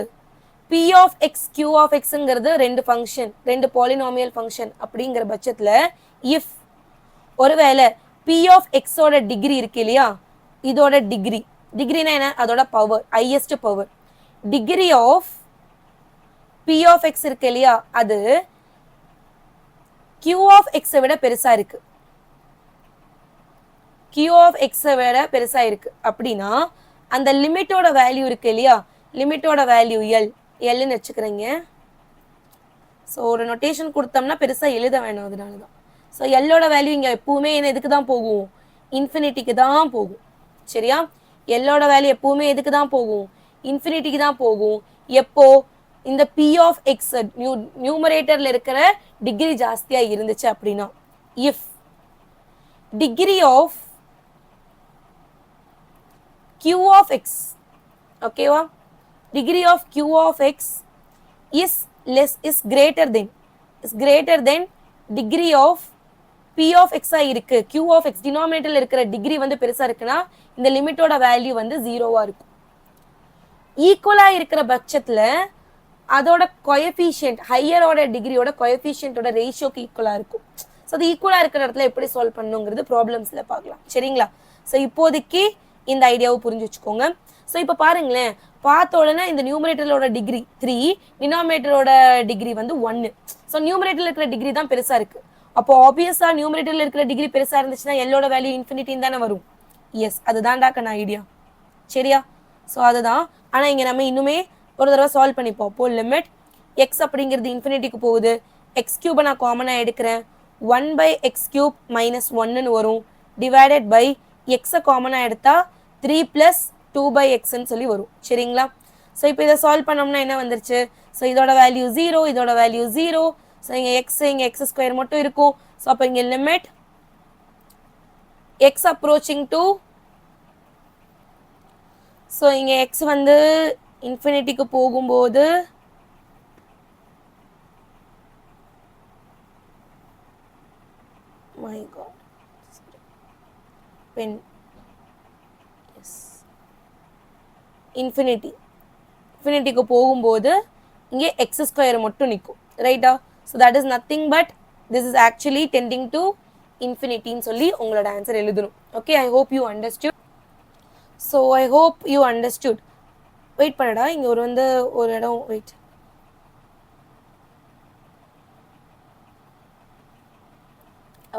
p of x q of xங்கிறது ரெண்டு ஃபங்க்ஷன் ரெண்டு பாலினாமியல் ஃபங்க்ஷன் அப்படிங்கிற பட்சத்தில் இஃப் ஒருவேளை p of x ஓட டிகிரி இருக்கு இல்லையா இதோட டிகிரினா என்ன அதோட power highest power degree of p of x இருக்கு இல்லையா அது q of x விட பெருசா இருக்கு. q of x விட பெருசா இருக்கு அப்படின்னா அந்த லிமிட்டோட வேல்யூ இருக்கு இல்லையா லிமிட்டோட வேல்யூ எல்னு வச்சுக்கிறீங்க. ஸோ ஒரு நொட்டேஷன் கொடுத்தோம்னா பெருசாக எழுத வேணும் அதனால தான். ஸோ எல்லோட வேல்யூ இங்கே எப்பவுமே என்ன எதுக்கு தான் போகும் இன்ஃபினிட்டிக்கு தான் போகும். சரியா எல்லோட வேல்யூ எப்பவுமே எதுக்கு தான் போகும் இன்ஃபினிட்டிக்கு தான் போகும். எப்போ இந்த p of x நியூமரேட்டரில் இருக்கிற டிகிரி ஜாஸ்தியாக இருந்துச்சு அப்படின்னா if degree of q of x ஓகேவா degree of q of x is greater than degree of p of x இருக்கு. q of x denominatorல இருக்கிற டிகிரி வந்து பெருசா இருக்குன்னா இந்த லிமிட்டோட வேல்யூ வந்து 0வா இருக்கும். ஈக்குவலா இருக்கிற பட்சத்துல அதோட கோஎஃபிஷியன்ட் ஹையரோட டிகிரியோட கோஎஃபிஷியன்ட்டோட ரேஷியோக்கு ஈக்குவலா இருக்கும். ஸோ அது ஈக்குவலா இருக்கிற இடத்துல எப்படி சால்வ் பண்ணுங்கிறது ப்ராப்ளம்ஸ்ல பார்க்கலாம். சரிங்களா? ஸோ இப்போதைக்கு இந்த ஐடியாவை புரிஞ்சு வச்சுக்கோங்க. ஸோ இப்போ பாருங்களேன் பார்த்த உடனே இந்த நியூமரேட்டரோட டிகிரி 3 டினாமினேட்டரோட டிகிரி வந்து 1. ஸோ நியூமரேட்டரில் இருக்கிற டிகிரி தான் பெருசாக இருக்குது. அப்போ ஆப்வியஸாக நியூமரேட்டரில் இருக்கிற டிகிரி பெருசாக இருந்துச்சுன்னா எல்லோட வேல்யூ இன்ஃபினிட்டின்னு தானே வரும். எஸ் அதுதான்டாக்கான ஐடியா. சரியா? ஸோ அதுதான். ஆனால் இங்கே நம்ம இன்னுமே ஒரு தடவை சால்வ் பண்ணிப்போம். அப்போ லிமிட் எக்ஸ் அப்படிங்கிறது இன்ஃபினிட்டிக்கு போகுது. எக்ஸ் கியூபை நான் காமனாக எடுக்கிறேன் 1 by எக்ஸ் கியூப் மைனஸ் 1ன்னு வரும் டிவைடட் பை எக்ஸை காமனாக எடுத்தால் 3 plus 2 by xன்னு சொல்லி வரும். சரிங்களா? ஸோ இப்போ இதை சால்வ் பண்ணோம்னா என்ன வந்துருச்சு? ஸோ இதோட வேல்யூ 0 இதோட வேல்யூ 0. ஸோ இங்கே எக்ஸ் ஸ்கொயர் மட்டும் இருக்கும். ஸோ அப்போ இங்கே limit x approaching to, so இங்கே x வந்து இன்ஃபினிட்டிக்கு போகும்போது my god when yes இன்ஃபினிட்டிக்கு போகும்போது இங்கே எக்ஸ் ஸ்கொயர் மட்டும் நிற்கும் ரைட்டா. So that is nothing but this is actually tending to இன்ஃபினிட்டின்னு சொல்லி உங்களோட ஆன்சர் எழுதணும். Okay, I hope you understood. So I hope you understood. Wait பண்ணடா, இங்கே ஒரு இடம் வெயிட்.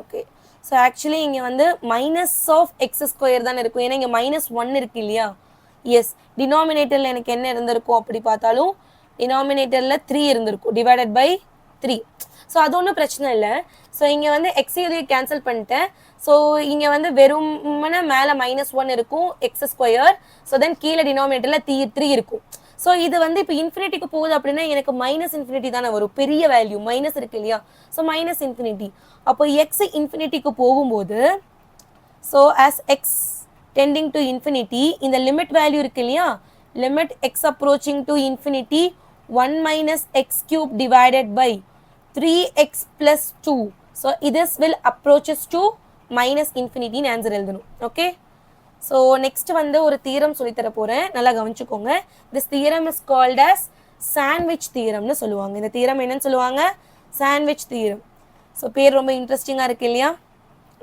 ஓகே, ஸோ ஆக்சுவலி இங்கே வந்து மைனஸ் ஆஃப் எக்ஸ் ஸ்கொயர் தான் இருக்கும். ஏன்னா இங்கே -1 இருக்கு இல்லையா. எஸ், டினாமினேட்டரில் எனக்கு என்ன இருந்திருக்கும் அப்படி பார்த்தாலும் டினாமினேட்டரில் 3 இருந்திருக்கும் டிவைடட் பை 3. ஸோ அது ஒன்றும் பிரச்சனை இல்லை. ஸோ இங்கே வந்து எக்ஸ் இதையும் கேன்சல் பண்ணிட்டேன். ஸோ இங்கே வந்து வெறுமனே மேலே -1 இருக்கும் எக்ஸ் ஸ்கொயர். ஸோ தென் கீழே டினாமினேட்டரில் 3 இருக்கும். ஸோ இது வந்து இப்போ இன்ஃபினிட்டிக்கு போகுது அப்படின்னா எனக்கு -∞ தானே வரும், பெரிய வேல்யூ மைனஸ் இருக்கு இல்லையா. ஸோ -∞. அப்போ எக்ஸ் இன்ஃபினிட்டிக்கு போகும்போது so as eggs tending to infinity, இந்த லிமிட் வேல்யூ இருக்கு இல்லையா, limit x approaching to infinity 1 minus x cube divided by 3x plus 2. So this will approaches to minus infinity ன்னு answer எழுதணும். Okay, so next வந்து ஒரு theorem சொல்லித்தர போகிறேன், நல்லா கவனிச்சுக்கோங்க. This theorem is called as sandwich தியரம்னு சொல்லுவாங்க. இந்த தியரம் என்னன்னு சொல்லுவாங்க, சாண்ட்விச் தியரம். ஸோ பேர் ரொம்ப இன்ட்ரெஸ்டிங்காக இருக்கு இல்லையா,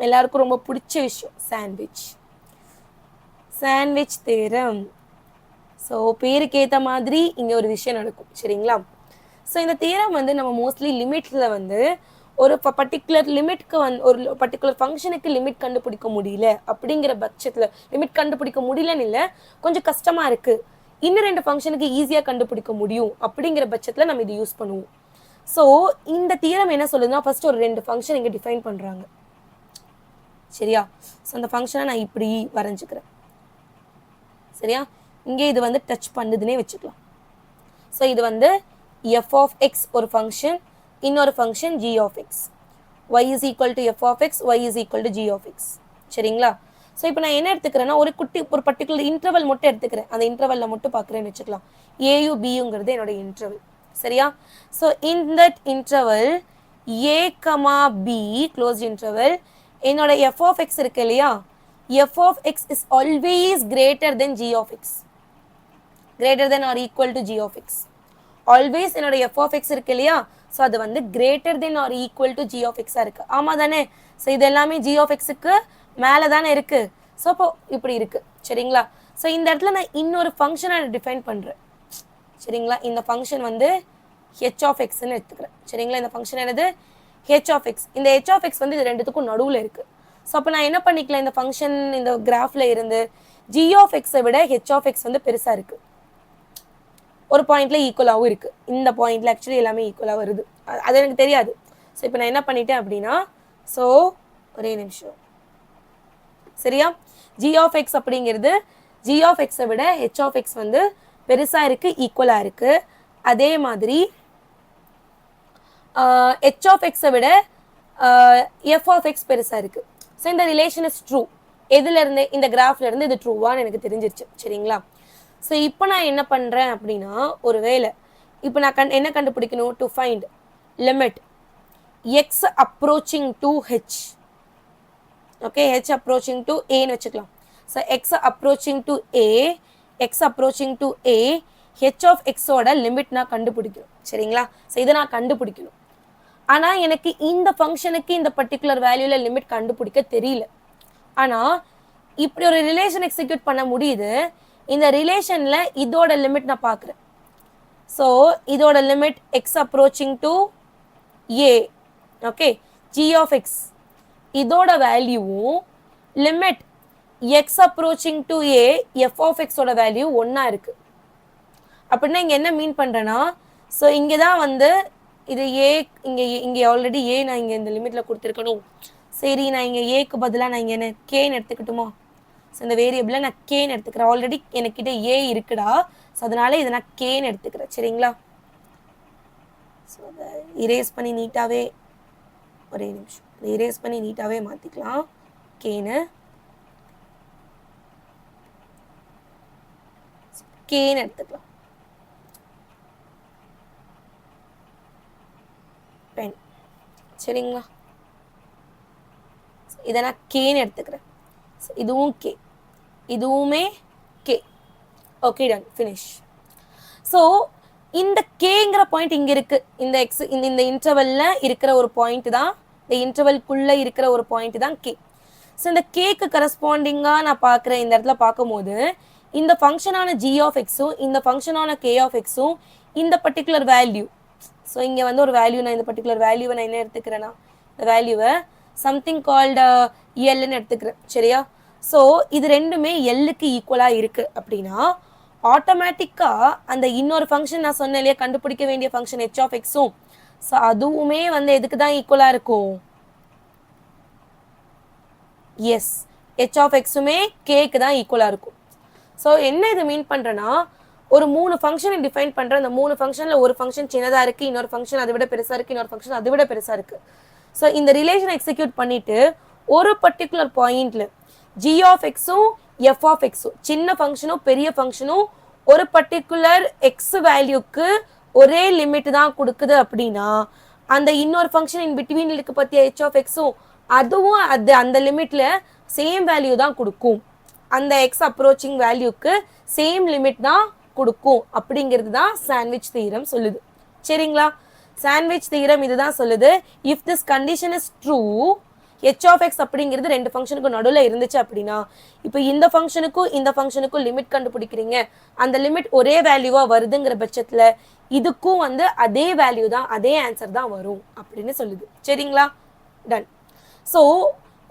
எல்லாருக்கும் ரொம்ப பிடிச்ச விஷயம் சாண்ட்விச் தேரம். ஸோ பேருக்கு ஏற்ற மாதிரி இங்கே ஒரு விஷயம் நடக்கும் சரிங்களா. ஸோ இந்த தேரம் வந்து நம்ம மோஸ்ட்லி லிமிட்ஸில் வந்து ஒரு பர்டிகுலர் லிமிட்க்கு ஒரு பர்டிகுலர் ஃபங்க்ஷனுக்கு லிமிட் கண்டுபிடிக்க முடியல அப்படிங்கிற பட்சத்தில், லிமிட் கண்டுபிடிக்க முடியலன்னு இல்லை, கொஞ்சம் கஷ்டமாக இருக்குது, இன்னும் 2 ஃபங்க்ஷனுக்கு ஈஸியாக கண்டுபிடிக்க முடியும் அப்படிங்கிற பட்சத்தில் நம்ம இது யூஸ் பண்ணுவோம். ஸோ இந்த தியரம் என்ன சொல்லுதுன்னா, ஃபர்ஸ்ட் ஒரு 2 ஃபங்க்ஷன் இங்கே டிஃபைன் பண்ணுறாங்க சரியா. ஸோ அந்த ஃபங்க்ஷனை நான் இப்படி வரைஞ்சிக்கிறேன் சரியா. இங்கே இது வந்து டச் பண்ணுதுன்னே வச்சுக்கலாம். ஸோ இது வந்து f of x ஒரு ஃபங்க்ஷன், இன்னொரு function g of x, y is equal to f of x, y is equal to g of x சரிங்களா. ஸோ இப்போ நான் என்ன எடுத்துக்கிறேன்னா ஒரு பர்டிகுலர் இன்டர்வல் மட்டும் எடுத்துக்கிறேன், அந்த இன்டர்வலில் மட்டும் பார்க்குறேன்னு வச்சுக்கலாம். ஏயு பிங்கிறது என்னோட இன்டர்வல் சரியா. So in that interval a, b closed interval, என்னோட f of x இருக்கு இல்லையா, f of x is always greater than g of x, greater than or equal to g of x. always என்னோட f of x இருக்கு இல்லையா, so அது வந்து greater than or equal to g of x இருக்கு. ஆமாம் தானே. So இது எல்லாமே g of x-க்கு மேலே தானே இருக்கு. ஸோ அப்போ இப்படி இருக்கு சரிங்களா. ஸோ இந்த இடத்துல நான் இன்னொரு ஃபங்க்ஷனை டிஃபைன் பண்ணுறேன் சரிங்களா. இந்த ஃபங்க்ஷன் வந்து h of x-ன்னு எடுத்துக்கிறேன் சரிங்களா. இந்த ஃபங்க்ஷன் என்னது, h of x. இந்த h of x வந்து இது ரெண்டுத்துக்கும் நடுவில் இருக்குது. ஸோ அப்போ நான் என்ன பண்ணிக்கலாம், இந்த ஃபங்க்ஷன் இந்த கிராஃபில் இருந்து g of x-ஐ விட h of x வந்து பெருசாக இருக்குது, ஒரு பாயிண்ட்ல ஈக்குவலாகவும் இருக்குது. இந்த பாயிண்ட்ல ஆக்சுவலி எல்லாமே ஈக்குவலாக வருது, அது எனக்கு தெரியாது. ஸோ இப்போ நான் என்ன பண்ணிட்டேன் அப்படின்னா, ஸோ ஒரே நிமிஷம் சரியா, g of x அப்படிங்கிறது g of x-ஐ விட h of x வந்து பெருசாக இருக்குது, ஈக்குவலாக இருக்குது. அதே மாதிரி h of x-ஐ விட f of x பெருசாக இருக்குது. ஸோ இந்த ரிலேஷன் இஸ் ட்ரூ. எதுலேருந்து, இந்த கிராஃப்லேருந்து இது ட்ரூவான்னு எனக்கு தெரிஞ்சிருச்சு சரிங்களா. ஸோ இப்போ நான் என்ன பண்ணுறேன் அப்படின்னா, ஒரு வேளை இப்போ நான் என்ன கண்டுபிடிக்கணும், to find limit x approaching to h. Okay, h approaching to a-ன்னு வச்சுக்கலாம். So x approaching to a, x approaching to a, h of x-ஓட லிமிட் நான் கண்டுபிடிக்கணும் சரிங்களா. ஸோ இதை நான் கண்டுபிடிக்கணும். ஆனால் எனக்கு இந்த ஃபங்க்ஷனுக்கு இந்த பர்டிகுலர் வேல்யூவில் லிமிட் கண்டுபிடிக்க தெரியல. ஆனால் இப்படி ஒரு ரிலேஷன் எக்ஸிக்யூட் பண்ண முடியுது. இந்த ரிலேஷனில் இதோட லிமிட் நான் பார்க்குறேன். ஸோ இதோட limit x approaching to A, okay, G of x, இதோட வேல்யூவும் limit x approaching to A f of எக்ஸோட வேல்யூ ஒன்றா இருக்குது. அப்படின்னா இங்கே என்ன மீன் பண்ணுறேன்னா, ஸோ இங்கே தான் வந்து இது ஏ, இங்கே ஆல்ரெடி ஏ நான் இங்கே இந்த லிமிட்டில் கொடுத்துருக்கணும். சரி, நான் இங்கே ஏக்கு பதிலாக நான் இங்கே என்ன கேன்னு எடுத்துக்கிட்டுமா. ஸோ இந்த வேரியபிளை நான் கேன்னு எடுத்துக்கிறேன். ஆல்ரெடி எனக்கிட்ட ஏ இருக்குடா, ஸோ அதனால இதை நான் கேன்னு எடுத்துக்கிறேன் சரிங்களா. ஸோ அதை இரேஸ் பண்ணி நீட்டாகவே, ஒரே நிமிஷம், இதை இரேஸ் பண்ணி நீட்டாகவே மாற்றிக்கலாம் கேன்னு. கேன்னு எடுத்துக்கலாம். பென் சரிங்களா, இதை நான் கேன்னு எடுத்துக்கிறேன். இதுவும் கே, இதுவுமே K. Okay done, finish. So இந்த கேங்கிற பாயிண்ட் இங்கே இருக்கு. இந்த எக்ஸ் இந்த இன்டர்வல்ல இருக்கிற ஒரு பாயிண்ட் தான், இந்த இன்டர்வல்குள்ள இருக்கிற ஒரு பாயிண்ட் தான் கே. ஸோ இந்த கேக்கு கரஸ்பாண்டிங்காக நான் பார்க்குறேன். இந்த இடத்துல பார்க்கும்போது இந்த ஃபங்க்ஷனான ஜி ஆஃப் எக்ஸும் இந்த ஃபங்க்ஷனான கே ஆஃப் எக்ஸும் இந்த பர்டிகுலர் வேல்யூ. ஸோ இங்கே வந்து ஒரு வேல்யூ, நான் இந்த பர்டிகுலர் வேல்யூவை நான் என்ன எடுத்துக்கிறேன்னா, இந்த வேல்யூவை சம்திங் கால்டு எல்லுன்னு எடுத்துக்கிறேன். சரியா? ஸோ இது ரெண்டுமே எல்லுக்கு ஈக்குவலாக இருக்குது அப்படின்னா ஆட்டோமேட்டிக்காக அந்த இன்னொரு ஃபங்க்ஷன் நான் சொன்னேன் இல்லையா, கண்டுபிடிக்க வேண்டிய ஃபங்க்ஷன் ஹெச் ஆஃப் எக்ஸும், ஸோ அதுவுமே வந்து எதுக்கு தான் ஈக்குவலாக இருக்கும்? எஸ், ஹெச் ஆஃப் எக்ஸுமே கேக்கு தான் ஈக்குவலாக இருக்கும். ஸோ என்ன இது மீன் பண்ணுறேன்னா, ஒரு 3 ஃபங்க்ஷனை டிஃபைன் பண்ணுறேன். அந்த 3 ஃபங்க்ஷனில் ஒரு ஃபங்க்ஷன் சின்னதாக இருக்குது, இன்னொரு ஃபங்க்ஷன் அதை விட பெருசாக இருக்குது, இன்னொரு ஃபங்க்ஷன் அதை விட பெருசாக இருக்குது. ஸோ இந்த ரிலேஷனை எக்ஸிக்யூட் பண்ணிவிட்டு ஒரு பர்டிகுலர் பாயிண்டில் ஜி ஆஃப் எக்ஸும் எஃப் ஆஃப் எக்ஸும், சின்ன ஃபங்க்ஷனும் பெரிய ஃபங்க்ஷனும் ஒரு பர்டிகுலர் எக்ஸ் வேல்யூக்கு ஒரே லிமிட் தான் கொடுக்குது அப்படின்னா அந்த இன்னொரு ஃபங்க்ஷன் இன் பிட்வீன் இருக்குது பார்த்தியா ஹெச் ஆஃப் எக்ஸும், அதுவும் அந்த லிமிட்டில் சேம் வேல்யூ தான் கொடுக்கும். அந்த எக்ஸ் அப்ரோச்சிங் வேல்யூக்கு சேம் லிமிட் தான் கொடுக்கும் அப்படிங்கிறது தான் சாண்ட்விச் தியரம் சொல்லுது. சரிங்களா? சாண்ட்விச் தியரம் இதுதான் சொல்லுது. If this condition is true, h of x அப்படிங்கிறது ரெண்டு ஃபங்க்ஷனுக்கும் நடுவில் இருந்துச்சு அப்படின்னா இப்போ இந்த ஃபங்க்ஷனுக்கும் இந்த ஃபங்க்ஷனுக்கும் லிமிட் கண்டுபிடிக்கிறீங்க, அந்த லிமிட் ஒரே வேல்யூவாக வருதுங்கிற பட்சத்தில் இதுக்கும் வந்து அதே வேல்யூ தான், அதே ஆன்சர் தான் வரும் அப்படின்னு சொல்லுது. சரிங்களா? டன். ஸோ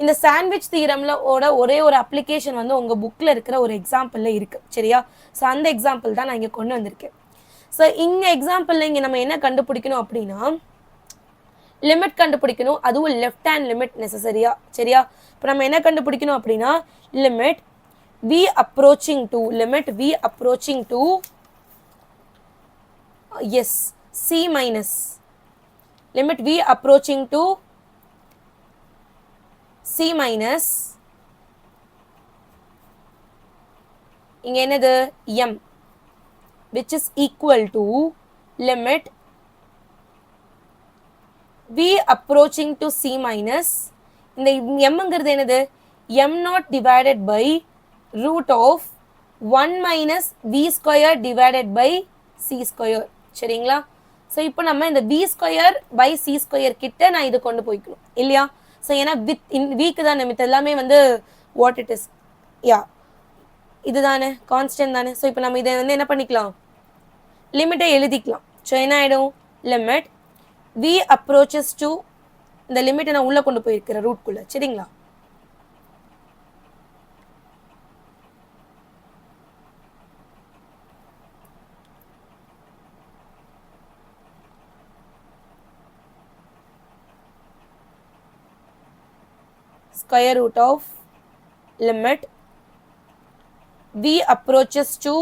இந்த சாண்ட்விச் தியரம்ல ஒரே ஒரு அப்ளிகேஷன் வந்து உங்கள் புக்கில் இருக்கிற ஒரு எக்ஸாம்பிளில் இருக்குது. சரியா? ஸோ அந்த எக்ஸாம்பிள் தான் நான் இங்கே கொண்டு வந்திருக்கேன். ஸோ இங்கே எக்ஸாம்பிளில் இங்கே நம்ம என்ன கண்டுபிடிக்கணும் அப்படின்னா லிமிட் கண்டுபிடிக்கணும், அதுவும் லெஃப்ட் ஹேண்ட் லிமிட் நெசசரியா. சரியா? இப்போ நம்ம என்ன கண்டுபிடிக்கணும் அப்படின்னா limit v approaching to yes c minus limit v approaching to c minus இங்க என்னது m which is equal to limit v approaching to c minus இந்த mங்கிறது என்னது m naught divided by root of 1 minus v square divided by c square. சரிங்களா? So இப்போ நம்ம இந்த v square by c square கிட்ட நான் இது கொண்டு போய்க்கணும் இல்லையா? ஸோ ஏன்னா வீக்கு தான் நம்ம எல்லாமே வந்து வாட் இட் இஸ் யா இதுதானே கான்ஸ்டன்ட் தானே. ஸோ இப்போ நம்ம இதை வந்து என்ன பண்ணிக்கலாம், லிமிட்டை எழுதிக்கலாம். ஸோ என்ன ஆகிடும் லிமிட் v approaches to இந்த லிமிட்டை நான் உள்ளே கொண்டு போயிருக்கிறேன் ரூட்குள்ளே. சரிங்களா? square root of limit v approaches to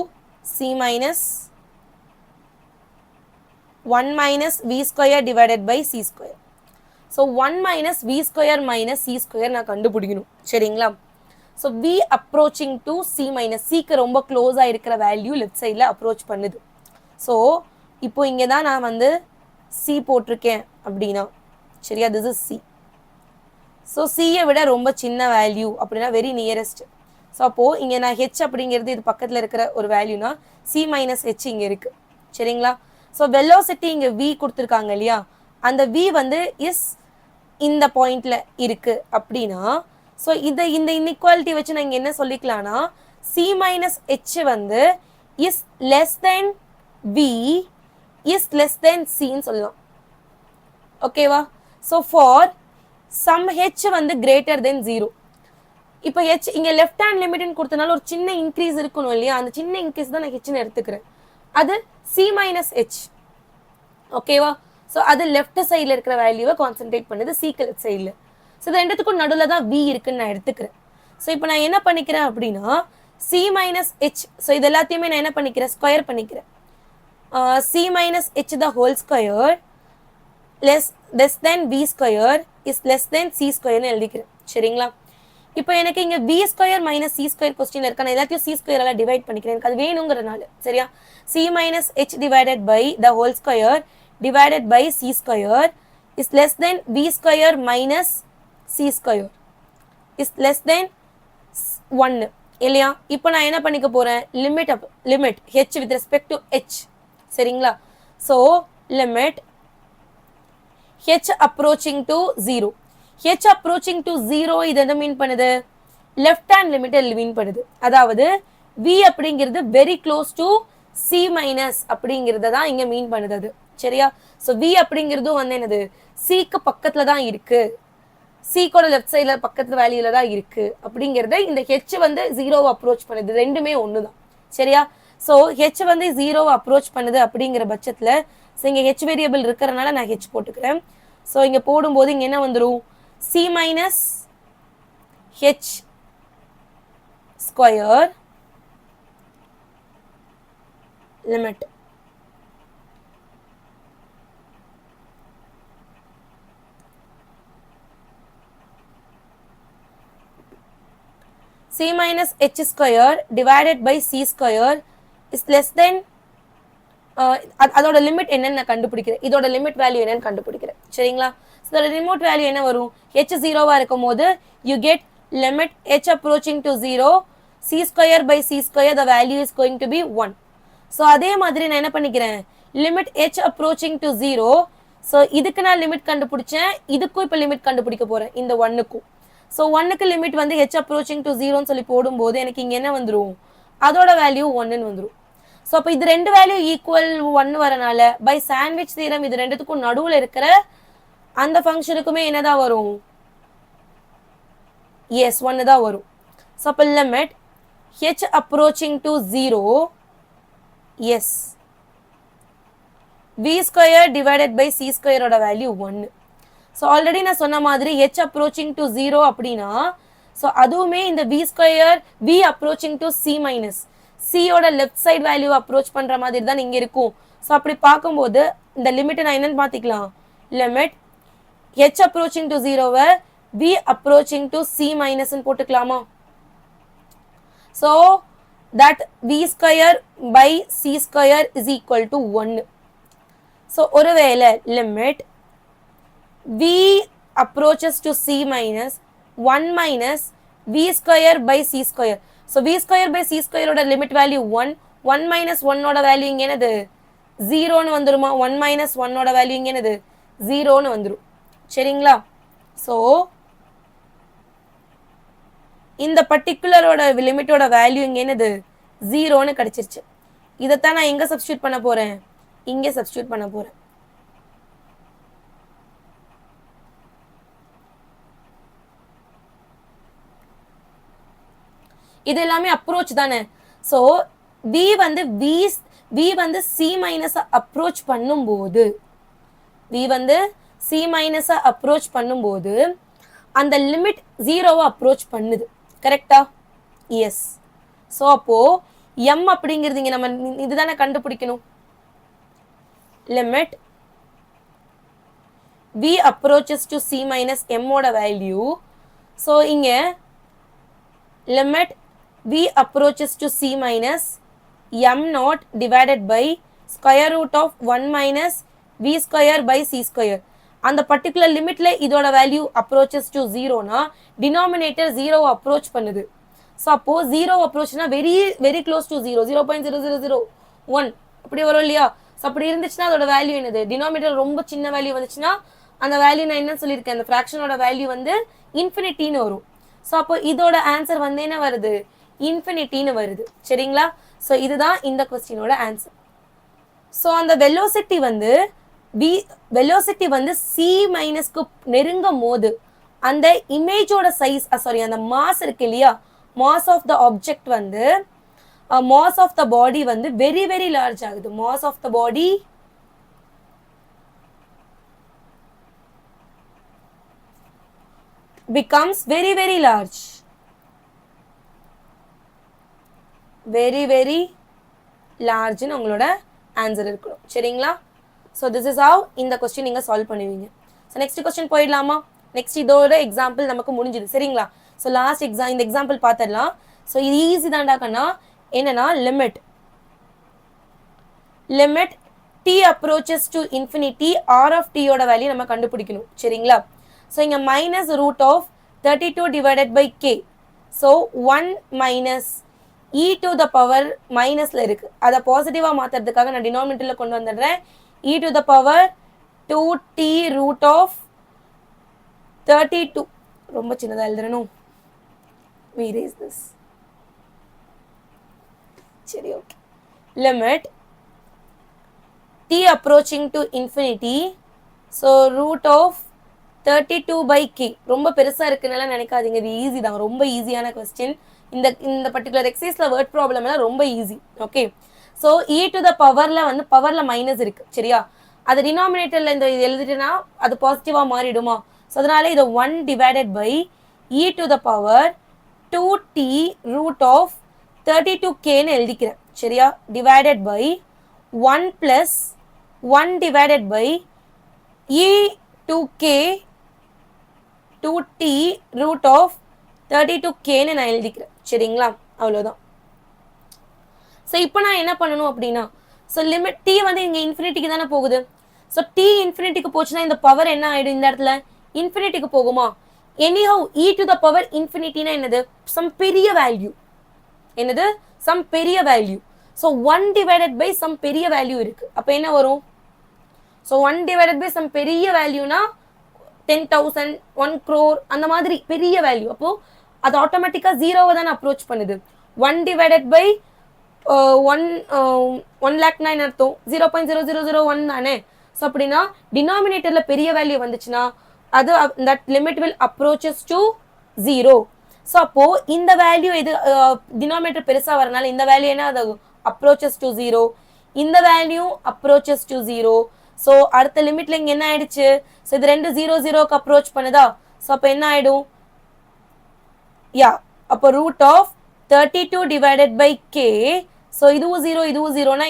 c minus 1 minus v square divided by c square. So 1 minus v square minus c square நான் கண்டுபிடிக்கணும். சரிங்களா? So v approaching to c minus cக்கு ரொம்ப க்ளோஸாக இருக்கிற வேல்யூ லெஃப்ட் சைடில் approach பண்ணுது. So இப்போ இங்கே தான் நான் வந்து c போட்டிருக்கேன் அப்படின்னா சரியா, this is c. ஸோ சியை விட ரொம்ப சின்ன வேல்யூ அப்படின்னா வெரி நியரஸ்ட். ஸோ அப்போது இங்கே நான் ஹெச் அப்படிங்கிறது இது பக்கத்தில் இருக்கிற ஒரு வேல்யூனா சி மைனஸ் ஹெச் இங்கே இருக்குது. சரிங்களா? ஸோ வெலோசிட்டி இங்கே வி கொடுத்துருக்காங்க இல்லையா, அந்த வி வந்து இஸ் இந்த பாயிண்டில் இருக்குது அப்படின்னா ஸோ இந்த இன்இக்வாலிட்டி வச்சு நான் இங்கே என்ன சொல்லிக்கலாம்னா சி மைனஸ் ஹெச் வந்து is less than V is less than சின்னு சொல்லலாம். ஓகேவா? ஸோ ஃபார் சம் ஹெச் வந்து கிரேட்டர் தென் 0. இப்போ ஹெச் இங்கே லெஃப்ட் ஹேண்ட் லிமிட்னு கொடுத்தனால ஒரு சின்ன இன்க்ரீஸ் இருக்கணும் இல்லையா, அந்த சின்ன இன்க்ரீஸ் தான் நான் ஹெச்னு எடுத்துக்கிறேன். அது சி மைனஸ் ஹெச். ஓகேவா? ஸோ அது லெஃப்ட் சைடில் இருக்கிற வேல்யூவை கான்சென்ட்ரேட் பண்ணுது சிக்கு லெஃப்ட் சைடில். ஸோ இது ரெண்டுத்துக்கும் நடுவில் தான் வி இருக்குன்னு நான் எடுத்துக்கிறேன். ஸோ இப்போ நான் என்ன பண்ணிக்கிறேன் அப்படின்னா சி மைனஸ் ஹெச், ஸோ இது எல்லாத்தையுமே நான் என்ன பண்ணிக்கிறேன் ஸ்கொயர் பண்ணிக்கிறேன். C minus H the whole square less than v square is less than c square எழுதிக்கிறேன். சரிங்களா? இப்போ எனக்கு இங்க v² minus c² கொஸ்டின் இருக்கு. நான் எல்லாத்தையும் c² டிவைட் பண்ணிக்கிறேன். எனக்கு அது வேணுங்கிறதுனால சரியா. c minus h divided by the whole square divided by c² is less than v² minus c² is less than 1 இல்லையா. இப்போ நான் என்ன பண்ணிக்க போறேன், limit h with respect to h சரிங்களா. so limit h approaching to 0, h approaching to 0 இது என்ன மீன் பண்ணுது, லெஃப்ட் ஹேண்ட் லிமிட்டை மீன் பண்ணுது. அதாவது v அப்படிங்கிறது very close to c minus அப்படிங்கிறத தான் இங்க மீன் பண்ணுது அது சரியா. ஸோ v அப்படிங்கிறதும் வந்து என்னது, c-க்கு பக்கத்துல தான் இருக்கு, c-கோட லெஃப்ட் சைட்ல பக்கத்துல வேல்யூல தான் இருக்கு அப்படிங்கிறத இந்த h வந்து 0 அப்ரோச் பண்ணுது. ரெண்டுமே ஒன்று தான் சரியா. ஸோ h வந்து 0 அப்ரோச் பண்ணுது அப்படிங்கிற பட்சத்துல ஸோ இங்கே h வேரியபிள் இருக்கிறனால நான் h போட்டுக்கிறேன். ஸோ இங்கே போடும்போது இங்கே என்ன வந்துடும், c minus h square limit c minus h square divided by c square is less than அதோட லிமிட் என்னன்னு கண்டுபிடிக்கிறேன், இதோட லிமிட் வேல்யூ என்னன்னு கண்டுபிடிக்கிறேன் சரிங்களா. இதோட லிமிட் வேல்யூ என்ன வரும், h 0வா இருக்கும் போது you get limit h approaching to 0 c square by c square the value is going to be 1. So அதே மாதிரி நான் என்ன பண்ணிக்கிறேன், limit h approaching to 0. So இதுக்கு நான் லிமிட் கண்டுபிடிச்சேன், இதுக்கும் இப்போ லிமிட் கண்டுபிடிக்க போறேன் இந்த 1க்கும். ஸோ 1க்கு லிமிட் வந்து h approaching to 0ன்னு சொல்லி போடும்போது எனக்கு இங்கே என்ன வந்துடும், அதோட வேல்யூ 1ன்னு வந்துடும். ஸோ அப்போ இது ரெண்டு வேல்யூ ஈக்குவல் 1 வரனால பை சாண்ட்விச் தியரம் இது ரெண்டுத்துக்கும் நடுவில் இருக்கிற அந்த ஃபங்க்ஷனுக்குமே என்னதான் வரும், எஸ் 1 தான் வரும். ஸோ அப்போ limit h approaching to 0 S v² divided by c² ஓட வேல்யூ 1. ஸோ ஆல்ரெடி நான் சொன்ன மாதிரி h approaching to 0 அப்படின்னா ஸோ அதுவுமே இந்த v approaching to c minus c-ஓட லெஃப்ட் சைட் வேல்யூ அப்ரோச் பண்ற மாதிரி தான் இங்க இருக்கும். ஸோ அப்படி பார்க்கும்போது இந்த லிமிட்டை நான் என்னன்னு பார்த்துக்கலாம், லிமிட் h approaching to 0வை v approaching to c minusன்னு போட்டுக்கலாமா. So that v² by c² is equal to 1. So ஒருவேளை limit v approaches to c minus 1 minus v² by c². So v² by c² ஓட limit value 1, 1 minus 1 ஓட value இங்கே என்னது 0ன்னு வந்துருமா, 1 minus 1 ஓட value இங்கே என்னது 0ன்னு வந்துடும் சரிங்களா. ஸோ இந்த பர்டிகுலரோட லிமிட்டோட வேல்யூ இங்கே என்னது 0ன்னு கிடைச்சிருச்சு. இதைத்தான் நான் எங்கே சப்ஸ்டியூட் பண்ண போறேன், இங்கே சப்ஸ்டியூட் பண்ண போறேன். இது எல்லாமே அப்ரோச் தானே. ஸோ v வந்து c மைனஸ் அப்ரோச் பண்ணும்போது v வந்து c மைனஸ் அப்ரோச் பண்ணும்போது அந்த லிமிட் 0வை அப்ரோச் பண்ணுது கரெக்டா, எஸ். ஸோ அப்போ m அப்படிங்கிறது இங்க நம்ம இதுதானே கண்டுபிடிக்கணும், limit v approaches to c minus m ஓட வேல்யூ. ஸோ இங்க limit v approaches to c minus m0 divided by square root of 1 minus v² by c². அந்த பர்டிகுலர் லிமிட்ல இதோட வேல்யூ approaches to 0னா டினாமினேட்டர் 0 அப்ரோச் பண்ணுது. ஸோ அப்போ 0 அப்ரோச்னா வெரி வெரி க்ளோஸ் டு 0, 0.0001 அப்படி வரும் இல்லையா. ஸோ அப்படி இருந்துச்சுன்னா அதோட வேல்யூ என்னது, டினாமினேட்டர் ரொம்ப சின்ன வேல்யூ வந்துச்சுன்னா அந்த வேல்யூ நான் என்ன சொல்லியிருக்கேன், அந்த ஃப்ராக்ஷனோட வேல்யூ வந்து இன்ஃபினிட்டின்னு வரும். ஸோ அப்போ இதோட ஆன்சர் வந்து என்ன வருது, இன்ஃபினிட்டின்னு வருது சரிங்களா. ஸோ இதுதான் இந்த கொஸ்டினோட ஆன்சர். ஸோ அந்த வெலோசிட்டி வந்து c மைனஸ்க்கு நெருங்கும் போது அந்த இமேஜோட சைஸ் அந்த மாஸ் இருக்கு இல்லையா, மாஸ் ஆஃப் த ஆப்ஜெக்ட் வந்து மாஸ் ஆஃப் த பாடி வந்து வெரி வெரி லார்ஜ் ஆகுது. Mass of the body becomes very very large, very very large ன்னு உங்களோட ஆன்சர் இருக்கணும் சரிங்களா. ஸோ திஸ் இஸ் ஹவ் இந்த கொஸ்டின் நீங்கள் சால்வ் பண்ணுவீங்க. ஸோ நெக்ஸ்ட் கொஸ்டின் போயிடலாமா. நெக்ஸ்ட் இதோட எக்ஸாம்பிள் நமக்கு முடிஞ்சுது சரிங்களா. ஸோ லாஸ்ட் இந்த எக்ஸாம்பிள் பார்த்துடலாம். ஸோ இது ஈஸி தான்டா கண்ணா. என்னன்னா limit t approaches to infinity r of t ஓட வேல்யூ நம்ம கண்டுபிடிக்கணும். சரிங்களா? ஸோ இங்கே minus root of 32 divided by K. So 1 minus e to the power மைனஸில் இருக்குது. அதை பாசிட்டிவாக மாற்றுறதுக்காக நான் டினாமினேட்டரில் கொண்டு வந்துடுறேன். E to the power 2t root of 32. ரொம்ப சின்னதாக எழுதுறணும். we erase this. சரி, okay. Limit t approaching to infinity, so root of 32 by k. ரொம்ப பெருசா இருக்குனால நினைக்காதீங்க, இது ஈஸி தான், ரொம்ப ஈஸியான क्वेश्चन. இந்த பர்టిక్యులர் எக்ஸர்சைஸ்ல வேர்ட் ப்ராப்ளம் எல்லாம் ரொம்ப easy. Okay, so e to the பவர்ல வந்து பவர்ல மைனஸ் இருக்கு. சரியா? அது டினாமினேட்டர்ல இந்த எழுதிட்டேனா அது பாசிட்டிவா மாறிடுமா? சோ அதனால இது 1 divided by e to the power 2t root of 32k ன்னு எழுதிக்கிறேன். சரியா? Divided by 1 plus 1 divided by e 2k 2t root of 32k ன்னு நான் எழுதிக்கிறேன். சரிங்களா? அவ்வளோதான். ஸோ இப்போ நான் என்ன பண்ணணும் அப்படின்னா, ஸோ லிமிட் t வந்து இங்கே இன்ஃபினிட்டிக்கு தானே போகுது. ஸோ t இன்ஃபினிட்டிக்கு போச்சுன்னா இந்த பவர் என்ன ஆகிடும்? இந்த இடத்துல இன்ஃபினிட்டிக்கு போகுமா? Anyhow e to the power இன்ஃபினிட்டினா என்னது? சம் பெரிய வேல்யூ. என்னது? சம் பெரிய value. So 1 divided by some பெரிய வேல்யூ இருக்கு. அப்போ என்ன வரும்? ஸோ 1 டிவைடட் பை சம் பெரிய வேல்யூனா 10,000 1 crore அந்த மாதிரி பெரிய வேல்யூ. அப்போ அது ஆட்டோமேட்டிக்காக ஜீரோவை தானே அப்ரோச் பண்ணுது. 1 டிவைடட் பை 1 lakh அர்த்தம் 0.0001 தானே. ஸோ அப்படின்னா டினாமினேட்டரில் பெரிய வேல்யூ வந்துச்சுன்னா அது that limit will approaches to 0. So அப்போ இந்த வேல்யூ இது டினாமினேட்டர் பெருசாக வரனால இந்த வேல்யூ என்ன ஆகும்? approaches to 0. இந்த வேல்யூ approaches to 0. ஸோ அடுத்த லிமிட்ல இங்கே என்ன ஆயிடுச்சு? ஸோ இது ரெண்டு 0 அப்ரோச் பண்ணுதா? ஸோ அப்போ என்ன ஆயிடும்? அப்போ root of 32 divided by K. So இதுவும் 0 இதுவும் 0னா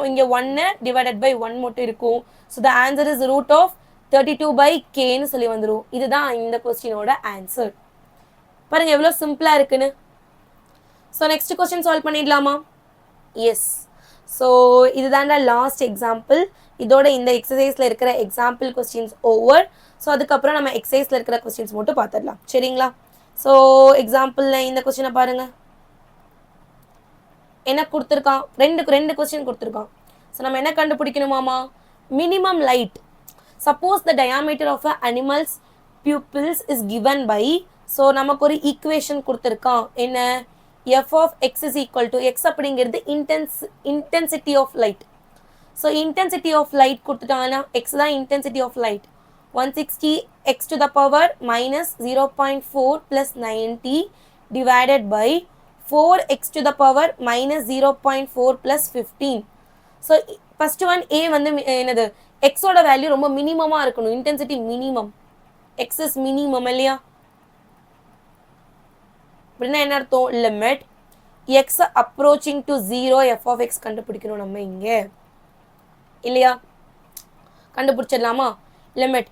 இங்கே 1 டிவைடட் பை 1 மட்டும் இருக்கும். So the answer is root of 32 by கேன்னு சொல்லி வந்துடும். இதுதான் இந்த கொஸ்டினோட ஆன்சர். பாருங்க எவ்வளோ சிம்பிளா இருக்குன்னு. ஸோ நெக்ஸ்ட் கொஸ்டின் சால்வ் பண்ணிடலாமா? எஸ். ஸோ இதுதான்டா லாஸ்ட் எக்ஸாம்பிள். இதோட இந்த எக்ஸசைஸில் இருக்கிற எக்ஸாம்பிள் கொஸ்டின்ஸ் ஓவர். ஸோ அதுக்கப்புறம் நம்ம எக்ஸசைஸில் இருக்கிற கொஸ்டின்ஸ் மட்டும் பார்த்துடலாம். சரிங்களா? ஸோ எக்ஸாம்பிளில் இந்த கொஸ்டினை பாருங்கள். என்ன கொடுத்துருக்கான்? ரெண்டு கொஸ்டின் கொடுத்துருக்கான். ஸோ நம்ம என்ன கண்டுபிடிக்கணுமாமா? Minimum light. Suppose the diameter of a animals pupils is given by. So நமக்கு ஒரு ஈக்குவேஷன் கொடுத்துருக்கான். என்ன? f of x is equal to x அப்படிங்கிறது intensity of light. So intensity of light கொடுத்துட்டாங்கன்னா x தான் intensity of light. 160 x to the power minus 0.4 plus 90 divided by 4 x to the power minus 0.4 plus 15. So first one a வந்து என்னது? x ஓட value ரொம்ப மினிமமா இருக்கணும். intensity minimum. x is minimum இல்லையா? அப்படின்னா என்ன அர்த்தம்? Limit x approaching to 0 f of x கண்டுபிடிக்கணும் நம்ம இங்கே இல்லையா? கண்டுபிடிச்சிடலாமா? லிமிட்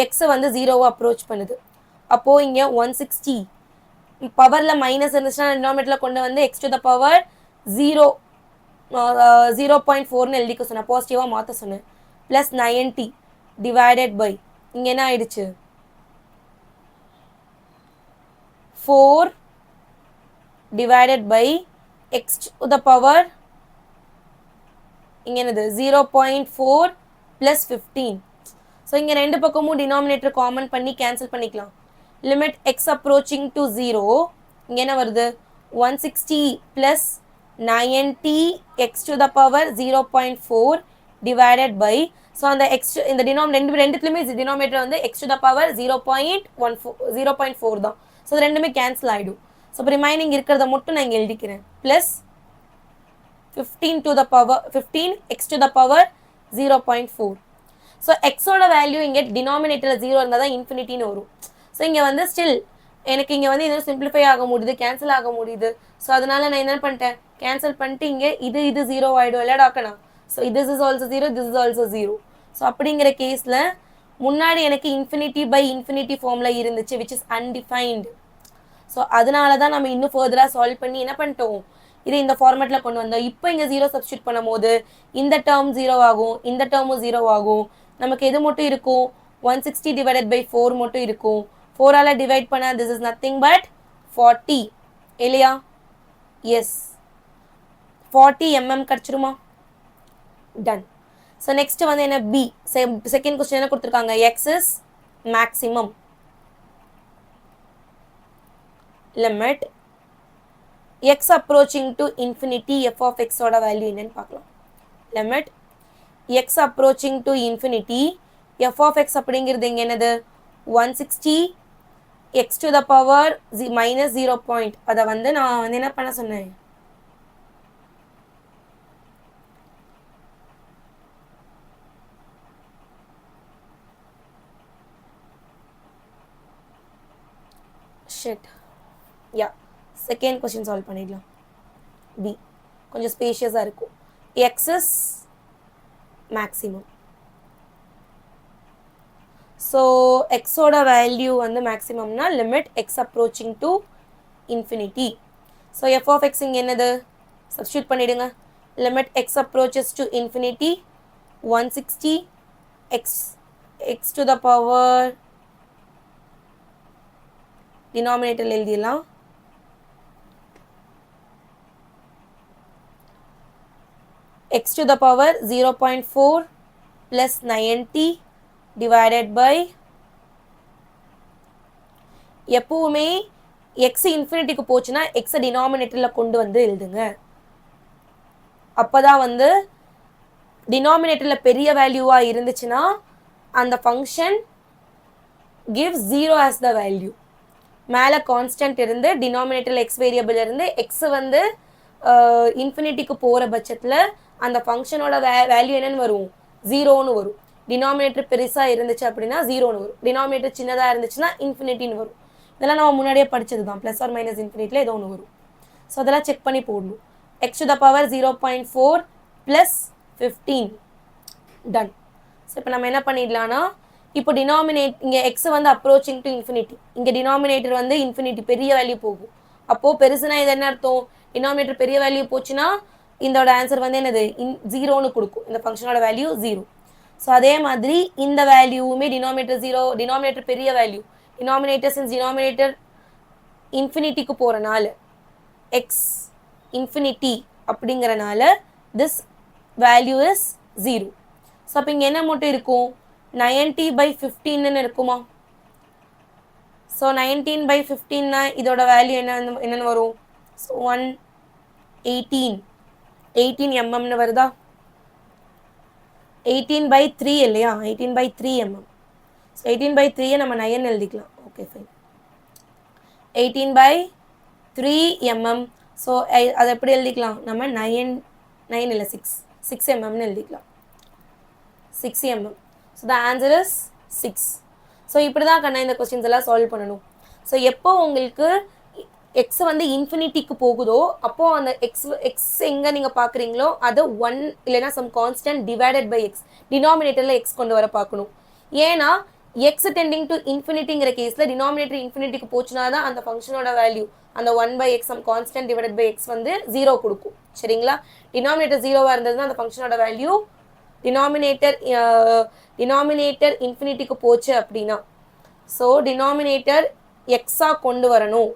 எக்ஸை வந்து 0 அப்ரோச் பண்ணுது. அப்போது இங்கே 160 பவரில் மைனஸ் இருந்துச்சுன்னா டினாமினேட்டரில் கொண்டு வந்து எக்ஸ் டு த பவர் 0.4ன்னு எழுதிக்க சொன்னேன். பாசிட்டிவாக மாற்ற சொன்னேன். ப்ளஸ் 90 டிவைடட் பை இங்கே என்ன ஆயிடுச்சு? 4 divided by x to the power இங்க என்னது 0.4 plus 15. ஸோ இங்கே ரெண்டு பக்கமும் டினாமினேட்டர் காமன் பண்ணி கேன்சல் பண்ணிக்கலாம். லிமிட் எக்ஸ் அப்ரோச்சிங் டு 0 இங்கே என்ன வருது? 160 plus 90 x to the power 0.4 divided by. So அந்த எக்ஸ் இந்த ரெண்டுத்துலையுமே டினாமினேட்டர் வந்து எக்ஸ் டு த பவர் 0.4 தான். ஸோ இது ரெண்டுமே கேன்சல் ஆகிடும். ஸோ இப்போ ரிமைனிங் இருக்கிறத மட்டும் நான் இங்கே எழுதிக்கிறேன். Plus 15 X to the power 0.4. So எக்ஸோட வேல்யூ இங்கே டினாமினேட்டரில் 0 இருந்தால் தான் இன்ஃபினிட்டின்னு வரும். ஸோ இங்கே வந்து ஸ்டில் எனக்கு இங்கே வந்து இது சிம்பிளிஃபை ஆக முடியுது, கேன்சல் ஆக முடியுது. ஸோ அதனால நான் என்ன பண்ணிட்டேன்? கேன்சல் பண்ணிட்டு இங்கே இது 0 ஆகிடும் இல்லடாக்கண்ணா. So this is also 0, this is also 0. So அப்படிங்கிற கேஸில் முன்னாடி எனக்கு இன்ஃபினிட்டி பை இன்ஃபினிட்டி ஃபார்மில் இருந்துச்சு, விச் இஸ் அன்டிஃபைன்டு. ஸோ அதனால தான் நம்ம இன்னும் ஃபர்தராக சால்வ் பண்ணி என்ன பண்ணிட்டோம், இது இந்த ஃபார்மேட்டில் கொண்டு வந்தோம். இப்போ இங்கே 0 சப்ஸ்டியூட் பண்ணும் போது இந்த டேர்ம் 0 ஆகும், இந்த டேர்மும் 0 ஆகும். நமக்கு எது மட்டும் இருக்கும், 160 டிவைடட் பை 4 மட்டும் இருக்கும். 4ஆல் டிவைட் பண்ண திஸ் இஸ் நத்திங் பட் 40 இல்லையா? எஸ், 40 mm கிடச்சிருமா? டன். ஸோ நெக்ஸ்ட் வந்து என்ன, பி செகண்ட் கொஸ்டின் என்ன கொடுத்துருக்காங்க, x is maximum. Limit x approaching to infinity f of x ஓட வேல்யூ என்னன்னு பார்க்கலாம். Limit x approaching to infinity f of x அப்படிங்கிறது இங்கே என்னது, 160 x to the power minus 0 point. அதை வந்து நான் வந்து என்ன பண்ண சொன்னேன், ஷிட் யா செகண்ட் கொஸ்டின் சால்வ் பண்ணிடலாம். பி கொஞ்சம் ஸ்பேஷியஸாக இருக்கும். X is maximum. ஸோ எக்ஸோட வேல்யூ வந்து மேக்ஸிமம்னா limit x approaching to infinity. So f of x இங்கே என்னது, சப்ஸ்டியூட் பண்ணிவிடுங்க. Limit x approaches to infinity 160 x to the power denominator எழுதிடலாம், x to the power 0.4 plus 90 divided by எப்பவுமே x இன்ஃபினிட்டிக்கு போச்சுன்னா x டினாமினேட்டரில் கொண்டு வந்து எழுதுங்க. அப்போதான் வந்து டினாமினேட்டரில் பெரிய வேல்யூவாக இருந்துச்சுன்னா அந்த function gives 0 as the value. மேலே கான்ஸ்டன்ட் இருந்து டினாமினேட்டரில் x வேரியபிள் இருந்து x வந்து இன்ஃபினிட்டிக்கு போகிற பட்சத்தில் அந்த ஃபங்க்ஷனோட வேல்யூ என்னன்னு வரும், 0ன்னு வரும். டினாமினேட்டர் பெருசாக இருந்துச்சு அப்படின்னா 0ன்னு வரும், டினாமினேட்டர் சின்னதாக இருந்துச்சுன்னா இன்ஃபினிட்டின்னு வரும். இதெல்லாம் நம்ம முன்னாடியே படித்தது தான், ப்ளஸ் ஆர் மைனஸ் இன்ஃபினிட்டியில் ஏதோ ஒன்று வரும். ஸோ அதெல்லாம் செக் பண்ணி போடணும். X to the power 0.4 plus 15 டன். ஸோ இப்போ நம்ம என்ன பண்ணிடலாம்னா, இப்போ டினாமினேட் இங்கே எக்ஸ் வந்து அப்ரோச்சிங் டு இன்ஃபினிட்டி, இங்கே டினாமினேட்டர் வந்து இன்ஃபினிட்டி பெரிய வேல்யூ போகும். அப்போது பெருசுனா இது என்ன அர்த்தம், டினாமினேட்டர் பெரிய வேல்யூ போச்சுன்னா இதோட ஆன்சர் வந்து என்னது, 0ன்னு கொடுக்கும், இந்த ஃபங்க்ஷனோட வேல்யூ 0. ஸோ அதே மாதிரி இந்த வேல்யூவுமே டினாமினேட்டர் 0, டினாமினேட்டர் பெரிய வேல்யூ, டினாமினேட்டர் சின்ஸ் டினாமினேட்டர் இன்ஃபினிட்டிக்கு போகிறனால எக்ஸ் இன்ஃபினிட்டி அப்படிங்கிறனால திஸ் வேல்யூ இஸ் 0. ஸோ அப்போ இங்கே என்ன மட்டும் இருக்கும், 90/15ன்னு இருக்குமா? ஸோ 19/15னா இதோட வேல்யூ என்னென்னு வரும், ஸோ 18 mmன்னு வருதா? 18/3 இல்லையா, 18/3 mm. ஸோ 18/3 நம்ம 9 எழுதிக்கலாம். Okay fine, 18/3 mm. ஸோ அதை எப்படி எழுதிக்கலாம், நம்ம 9 இல்லை 6 mmன்னு எழுதிக்கலாம், 6 mm. So the answer is 6. So இப்படி தான் கண்ணா இந்த கொஸ்டின்ஸ் எல்லாம் சால்வ் பண்ணணும். ஸோ எப்போ உங்களுக்கு எக்ஸ் வந்து இன்ஃபினிட்டிக்கு போகுதோ அப்போது அந்த எக்ஸ் எங்கே நீங்கள் பார்க்குறீங்களோ அதை 1 இல்லைனா some constant divided by x, டினாமினேட்டரில் எக்ஸ் கொண்டு வர பார்க்கணும். ஏன்னா எக்ஸ் டெண்டிங் டு இன்ஃபினிட்டிங்கிற கேஸில் டினாமினேட்டர் இன்ஃபினிட்டிக்கு போச்சுனா தான் அந்த ஃபங்க்ஷனோட வேல்யூ அந்த 1/x some constant divided by x வந்து 0 கொடுக்கும். சரிங்களா, டினாமினேட்டர் 0வாக இருந்ததுன்னா அந்த ஃபங்க்ஷனோட வேல்யூ டினாமினேட்டர் இன்ஃபினிட்டிக்கு போச்சு அப்படின்னா, ஸோ டினாமினேட்டர் எக்ஸாக கொண்டு வரணும்,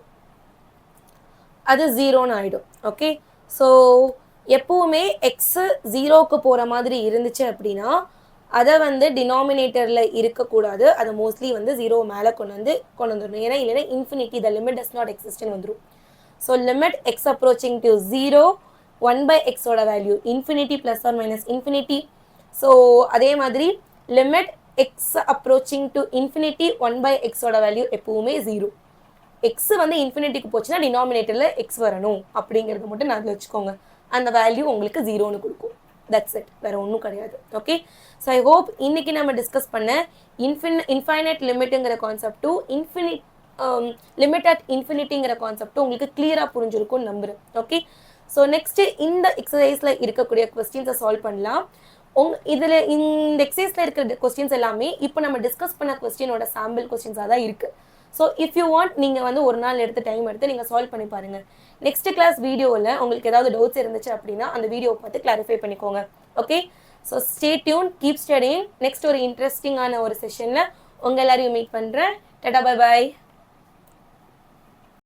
அது 0ன்னு ஆகிடும். ஓகே, ஸோ எப்போவுமே எக்ஸு 0க்கு போகிற மாதிரி இருந்துச்சு அப்படின்னா அதை வந்து டினாமினேட்டரில் இருக்கக்கூடாது, அதை மோஸ்ட்லி வந்து 0 மேலே கொண்டு வந்துடணும். ஏன்னா இல்லைன்னா infinity the limit does not எக்ஸிஸ்ட்னு வந்துடும். So limit x approaching to 0 1/xோட வேல்யூ infinity plus or minus infinity. So அதே மாதிரி limit x approaching to infinity 1/xோட வேல்யூ எப்போவுமே 0. எக்ஸ் வந்து இன்ஃபினிட்டிக்கு போச்சுன்னா டினாமினேட்டரில் எக்ஸ் வரணும் அப்படிங்கிறது மட்டும் நான் வச்சுக்கோங்க, அந்த வேல்யூ உங்களுக்கு 0ன்னு கொடுக்கும். தட்ஸ் இட், வேறு ஒன்றும் கிடையாது. ஓகே, ஸோ ஐ ஹோப் இன்றைக்கி நம்ம டிஸ்கஸ் பண்ண இன்ஃபைனைட் லிமிட்டுங்கிற கான்செப்ட் லிமிட் அட் இன்ஃபினிட்டிங்கிற கான்செப்ட் உங்களுக்கு கிளியராக புரிஞ்சிருக்கும்னு நம்புகிறேன். ஓகே, ஸோ நெக்ஸ்ட்டு இந்த எக்ஸசைஸில் இருக்கக்கூடிய கொஸ்டின்ஸை சால்வ் பண்ணலாம். இதில் இந்த எக்ஸசைஸில் இருக்கிற கொஸ்டின்ஸ் எல்லாமே இப்போ நம்ம டிஸ்கஸ் பண்ண கொஸ்டினோட சாம்பிள் கொஸ்டின்ஸாக தான் இருக்குது. ஸோ இஃப் யூ வாண்ட் நீங்கள் வந்து ஒரு நாள் எடுத்து டைம் எடுத்து நீங்கள் சால்வ் பண்ணி பாருங்கள். நெக்ஸ்ட் கிளாஸ் வீடியோவில் உங்களுக்கு ஏதாவது டவுட்ஸ் இருந்துச்சு அப்படின்னா அந்த வீடியோவை பார்த்து கிளாரிஃபை பண்ணிக்கோங்க. Okay, so stay tune, keep studying. Next ஒரு இன்ட்ரெஸ்டிங்கான ஒரு செஷனில் உங்கள் எல்லாரையும் மீட் பண்ணுறேன். Tata, bye bye.